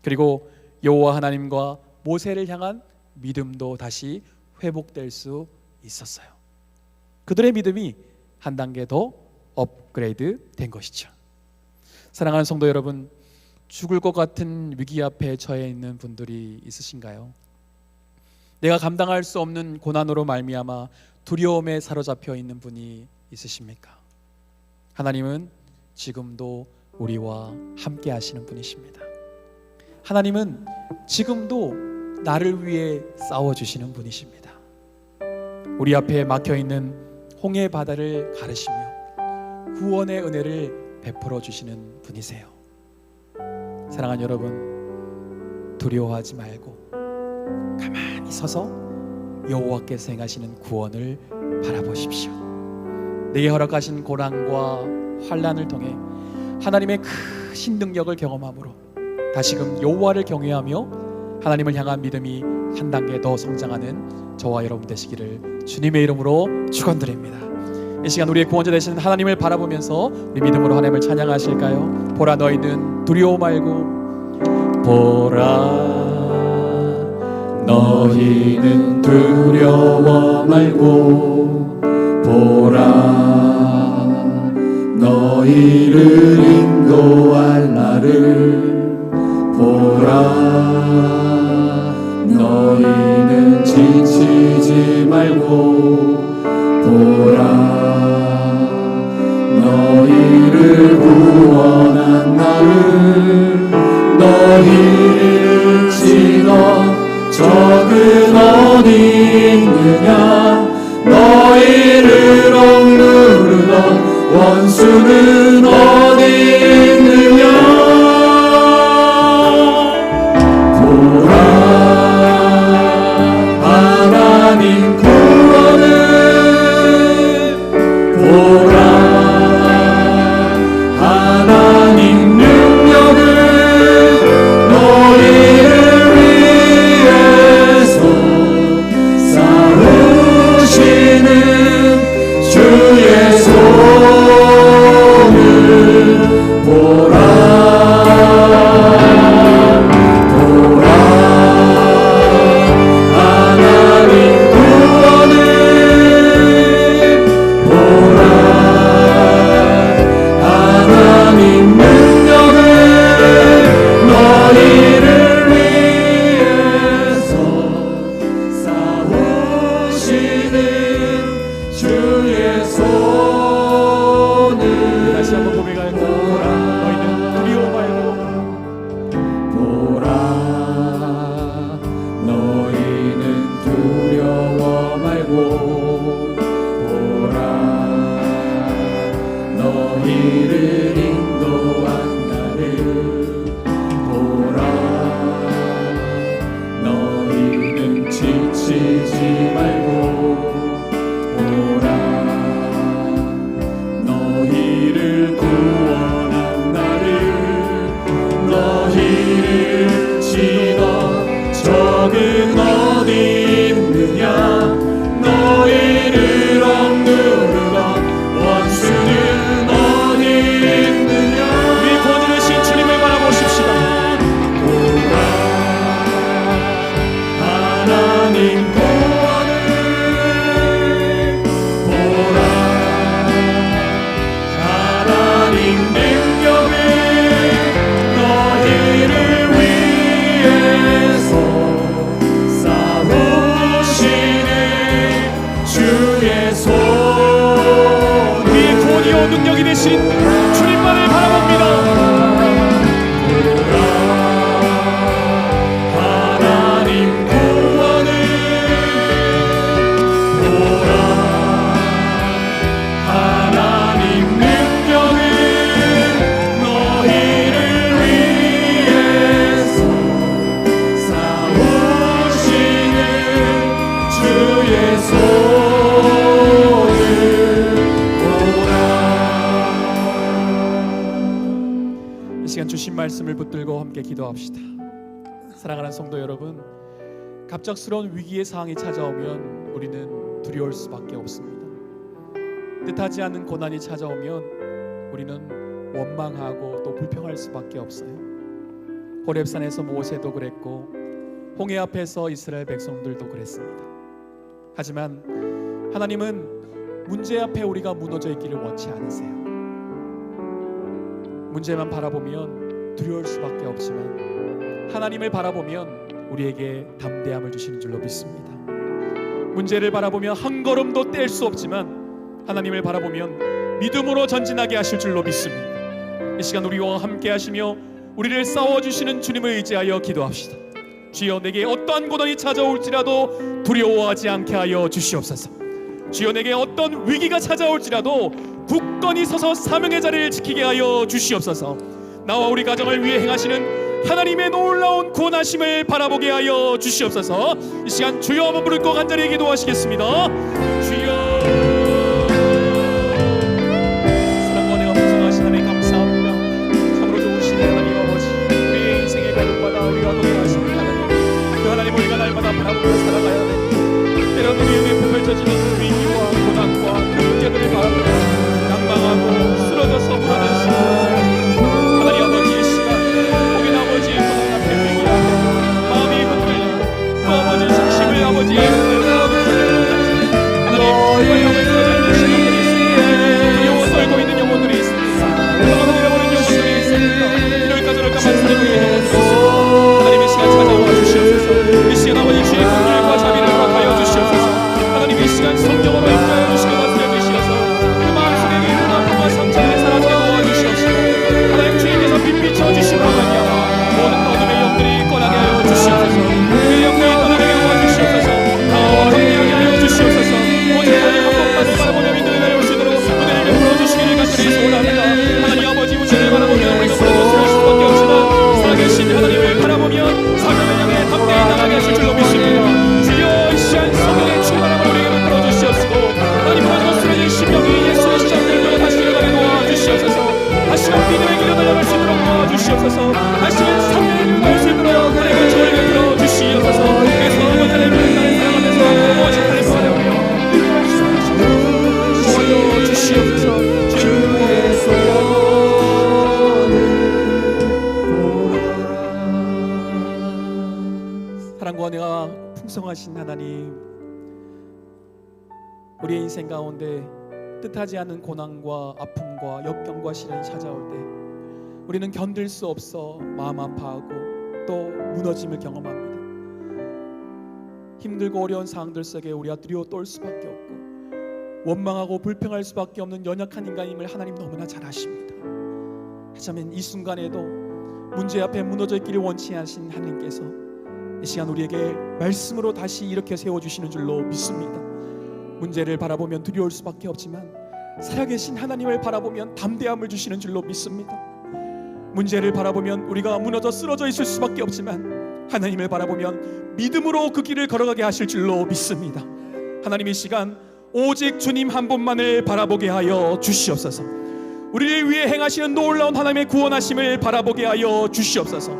그리고 여호와 하나님과 모세를 향한 믿음도 다시 회복될 수 있었어요. 그들의 믿음이 한 단계 더 업그레이드 된 것이죠. 사랑하는 성도 여러분, 죽을 것 같은 위기 앞에 처해 있는 분들이 있으신가요? 내가 감당할 수 없는 고난으로 말미암아 두려움에 사로잡혀 있는 분이 있으십니까? 하나님은 지금도 우리와 함께 하시는 분이십니다. 하나님은 지금도 나를 위해 싸워주시는 분이십니다. 우리 앞에 막혀있는 홍해 바다를 가르시며 구원의 은혜를 베풀어 주시는 분이세요. 사랑하는 여러분, 두려워하지 말고 가만히 서서 여호와께서 행하시는 구원을 바라보십시오. 내게 허락하신 고난과 환난을 통해 하나님의 크신 능력을 경험함으로 다시금 여호와를 경외하며 하나님을 향한 믿음이 한 단계 더 성장하는 저와 여러분 되시기를 주님의 이름으로 축원드립니다. 이 시간 우리의 구원자 되신 하나님을 바라보면서 우리 믿음으로 하나님을 찬양하실까요? 보라, 너희는 두려워 말고, 보라 너희는 두려워 말고, 보라 너희를 인도할 나를, 보라 너희는 지치지 말고, 보라 너희를 구원한 나를, 너희를 치던 적은 어디 있느냐, 너희를 억누르던 원수는 어디 있느냐. 말고 보라 너희를 인도한 나를 보라 너희는 지치지 말고 보라 너희를 구원한 나를 너희를 치던 적은 어디 있느냐 너희를 억누르던 원수는 어디 있느냐 우리 구원을 주신 주님을 바라보십시다. 보라 하나님 구원을 보라 하나님 능력을 너희를 위해서 싸우시는 주의 손 우리의 구원이요 능력이 되신 주님만을 바라봅니다. 하나님 구원을 보라 하나님 능력을 너희를 위해서 싸우시는 주의 손을 보라. 이 시간 주신 말씀을 붙들고 함께 기도합시다. 사랑하는 성도 여러분, 갑작스러운 위기의 상황이 찾아오면 우리는 두려울 수밖에 없습니다. 뜻하지 않은 고난이 찾아오면 우리는 원망하고 또 불평할 수밖에 없어요. 호렙산에서 모세도 그랬고 홍해 앞에서 이스라엘 백성들도 그랬습니다. 하지만 하나님은 문제 앞에 우리가 무너져 있기를 원치 않으세요. 문제만 바라보면 두려울 수밖에 없지만 하나님을 바라보면 우리에게 담대함을 주시는 줄로 믿습니다. 문제를 바라보면 한 걸음도 뗄 수 없지만 하나님을 바라보면 믿음으로 전진하게 하실 줄로 믿습니다. 이 시간 우리와 함께 하시며 우리를 싸워주시는 주님을 의지하여 기도합시다. 주여 내게 어떠한 고난이 찾아올지라도 두려워하지 않게 하여 주시옵소서. 주여 내게 어떤 위기가 찾아올지라도 굳건히 서서 사명의 자리를 지키게 하여 주시옵소서. 나와 우리 가정을 위해 행하시는 하나님의 놀라운 구원하심을 바라보게 하여 주시옵소서. 이 시간 주여 한번 부를 거 간절히 기도하시겠습니다. 주여 사랑과 은혜가 풍성하신 하나님 감사합니다. 참으로 좋으신 하나님 아버지 우리의 인생의 가족마다 우리가 동행하시는 하나님 그 하나님 우리가 날마다 바라보며 살아가야 돼. 때론 우리 위에 펼쳐지는 위기와 고난과 그 문제들을 바라보며 낭망하고 쓰러져서 불안해지고 하나님 아버지의 시간 혹은 아버지의 고난 앞에 회개하며 마음이 흔들리고 또 아버지 중심을 아버지의 하나님 영을 쓰러져 있는 영혼들이 있습니다. 두려워 떨고 있는 영혼들이 있습니다. 흘러버리는 영혼들이 있습니다. 이럴까 저럴까 망설이고 있는 영혼들이 있습니다. 하나님의 시간 찾아와 주시옵소서. 이 시간 아버지 주의 긍휼과 자비를 허락하여 주시옵소서. 하나님 이 시간 성령으로 인도하여 주시고 다스려 주시어서 그 마음속에 있는 아픔과 상처를 사라지게 도와주시옵시고 하나님 주님께서 빛비춰 주시고 말미암아 모든 어둠의 영들이 꺼나게 하여 주시옵소서. 그 영들이 떠나게 도와주시옵소서. 다와 함께하게 하여 주시옵소서. 오직 하나님 한 번만 바라보며 믿음을 내려오시도록 은혜를 베풀어 주시기를 간절히 소원합니다. 하나님 아버지 우주를 바라보며 우리가 무너질 수밖에 없지만 살아계신 하나님을 바라보며 사명을 향해 담대히 나가게 하실 줄로 믿습니다. 주여 이 시간 성령의 충만함을 우리에게 베풀어 주시옵시고 하나님 무너져 쓰러진 심령이 예수의 십자가를 다시 일어나게 도와주시옵소서. 다시금 믿음의 길로 달려갈 수 있도록 도와주시옵소서. 다시금 성령의 길로 갈 수 있도록 하나님의 저를 베풀어 주시옵소서. 그래서 아버지 하나님을 나를 사랑하면서 오직 하나님과 하나님을 도와주시옵소서. 주의 손을 사랑과 은혜가 풍성하신 하나님 우리의 인생 가운데 뜻하지 않은 고난과 아픔과 역경과 시련이 찾아올 때 우리는 견딜 수 없어 마음 아파하고 또 무너짐을 경험합니다. 힘들고 어려운 상황들 속에 우리가 두려워 떨 수밖에 없고 원망하고 불평할 수밖에 없는 연약한 인간임을 하나님 너무나 잘 아십니다. 하지만 이 순간에도 문제 앞에 무너져 있기를 원치 않으신 하나님께서 이 시간 우리에게 말씀으로 다시 일으켜 세워주시는 줄로 믿습니다. 문제를 바라보면 두려울 수밖에 없지만 살아계신 하나님을 바라보면 담대함을 주시는 줄로 믿습니다. 문제를 바라보면 우리가 무너져 쓰러져 있을 수밖에 없지만 하나님을 바라보면 믿음으로 그 길을 걸어가게 하실 줄로 믿습니다. 하나님, 이 시간 오직 주님 한 분만을 바라보게 하여 주시옵소서. 우리를 위해 행하시는 놀라운 하나님의 구원하심을 바라보게 하여 주시옵소서.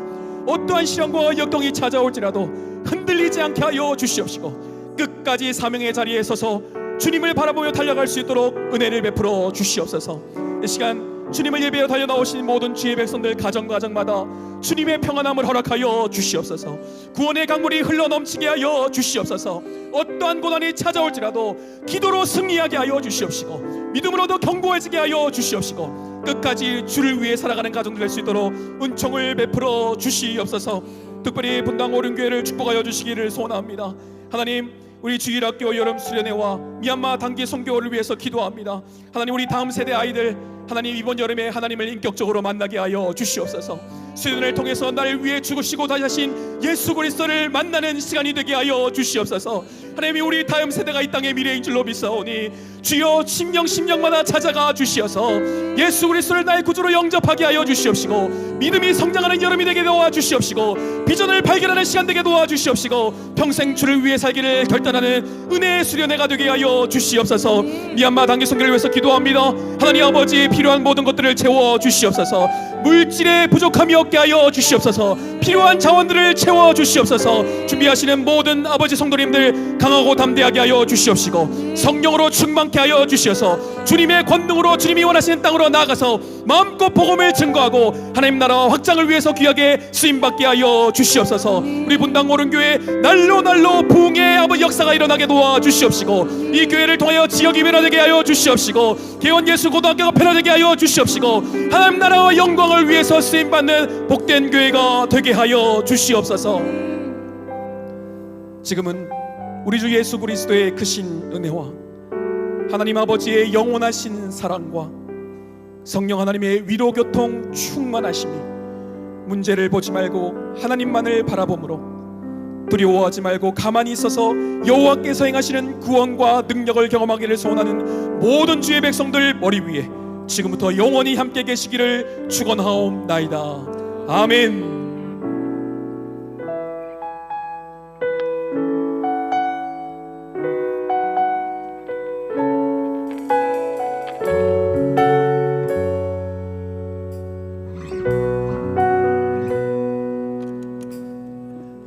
어떠한 시련과 역경이 찾아올지라도 흔들리지 않게 하여 주시옵시고 끝까지 사명의 자리에 서서 주님을 바라보며 달려갈 수 있도록 은혜를 베풀어 주시옵소서. 이 시간 주님을 예배하여 달려나오신 모든 주의 백성들 가정마다 주님의 평안함을 허락하여 주시옵소서. 구원의 강물이 흘러넘치게 하여 주시옵소서. 어떠한 고난이 찾아올지라도 기도로 승리하게 하여 주시옵시고 믿음으로도 견고해지게 하여 주시옵시고 끝까지 주를 위해 살아가는 가정들 될 수 있도록 은총을 베풀어 주시옵소서. 특별히 분당 오륜교회를 축복하여 주시기를 소원합니다. 하나님, 우리 주일학교 여름 수련회와 미얀마 단기 선교를 위해서 기도합니다. 하나님, 우리 다음 세대 아이들 하나님 이번 여름에 하나님을 인격적으로 만나게 하여 주시옵소서. 수련을 통해서 나를 위해 죽으시고 다시 하신 예수 그리스도를 만나는 시간이 되게 하여 주시옵소서. 하나님이 우리 다음 세대가 이 땅의 미래인 줄로 믿사오니 주여 심령마다 찾아가 주시어서 예수 그리스도를 나의 구주로 영접하게 하여 주시옵시고 믿음이 성장하는 여름이 되게 도와주시옵시고 비전을 발견하는 시간 되게 도와주시옵시고 평생 주를 위해 살기를 결단하는 은혜의 수련회가 되게 하여 주시옵소서. 미얀마 단기 선교를 위해서 기도합니다. 하나님 아버지, 필요한 모든 것들을 채워 주시옵소서. 물질의 부족함이 없게 하여 주시옵소서. 필요한 자원들을 채워 주시옵소서. 준비하시는 모든 아버지 성도님들 강하고 담대하게 하여 주시옵시고 성령으로 충만케 하여 주시어서 주님의 권능으로 주님이 원하시는 땅으로 나아가서 마음껏 복음을 증거하고 하나님 나라 확장을 위해서 귀하게 쓰임받게 하여 주시옵소서. 우리 분당 오른교회 날로 부흥의 아버지 역사가 일어나게 도와주시옵시고 이 교회를 통하여 지역이 변화되게 하여 주시옵시고 개원 예수 고등학교가 변화되게 하여 주시옵시고 하나님 나라와 영광을 위해서 쓰임받는 복된 교회가 되게 하여 주시옵소서. 지금은 우리 주 예수 그리스도의 크신 은혜와 하나님 아버지의 영원하신 사랑과 성령 하나님의 위로 교통 충만하심이 문제를 보지 말고 하나님만을 바라보므로 두려워하지 말고 가만히 있어서 여호와께서 행하시는 구원과 능력을 경험하기를 소원하는 모든 주의 백성들 머리 위에 지금부터 영원히 함께 계시기를 축원하옵나이다. 아멘.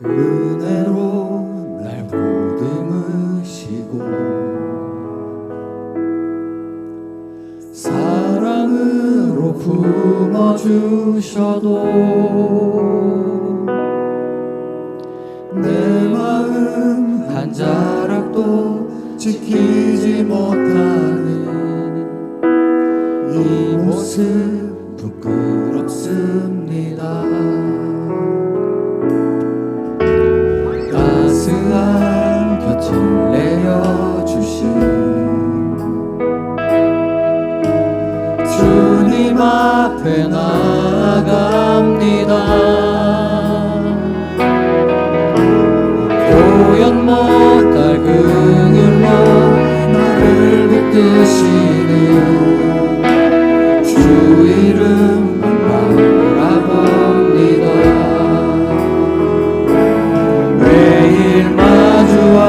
은혜로 날 보듬으시고 사랑으로 품어주셔도 내 마음 한 자락도 지키지 못하는 이 모습 부끄럽습니다. 따스한 곁을 내어주신 주님 앞에 나아갑니다. 표현 못할 긍휼로 나를 붙드시는 주 이름 바라봅니다. 매일 마주할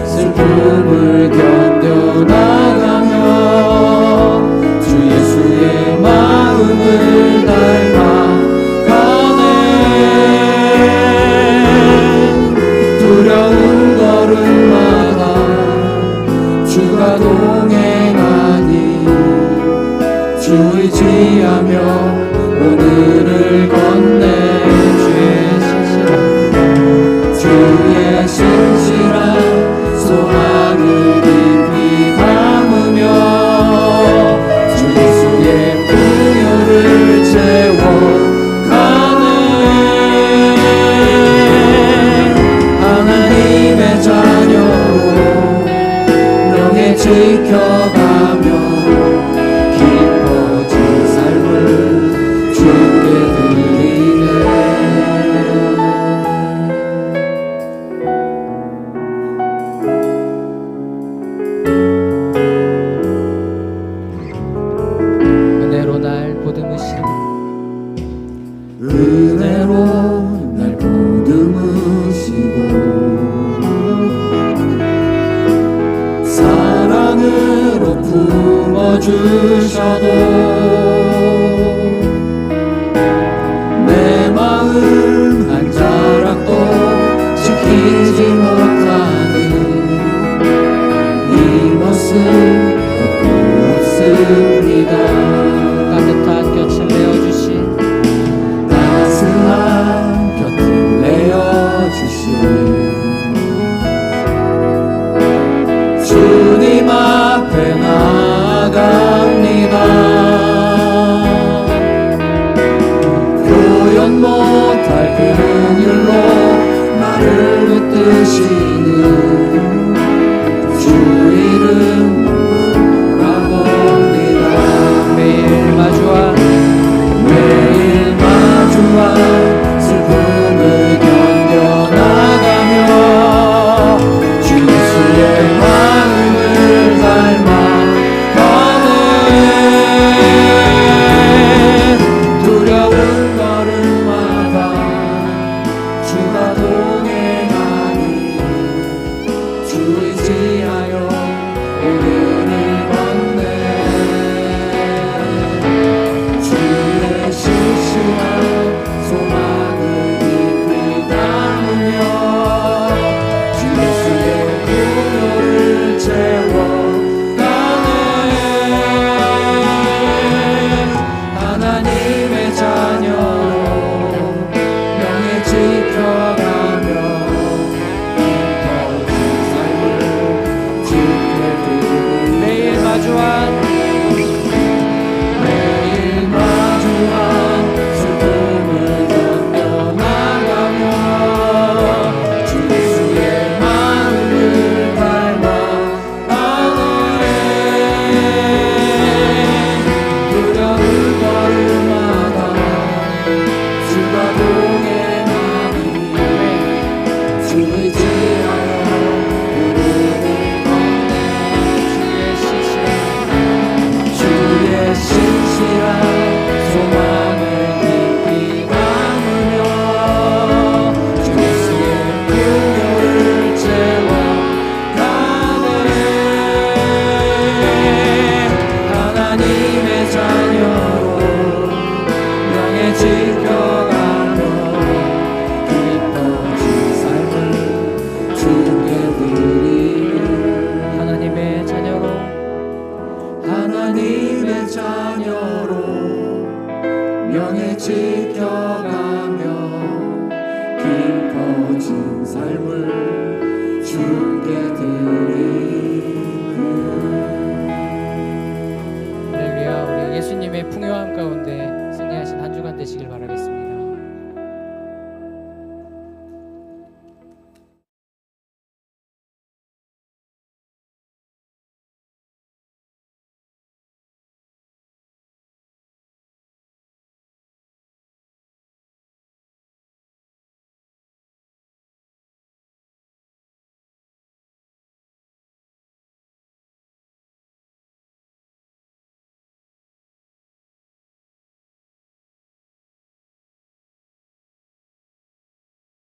슬픔을 견뎌나가며 주 예수의 마음을 닮아가네. 두려운 걸음마다 주가 동행하니 주 의지하며 오늘을 건네. 주의 신실한 소망을 깊이 담으며 주 예수의 풍요를 채워가네. 하나님의 자녀로 명예 지켜가며 기뻐진 삶을 주께 드리네. 품어주셔도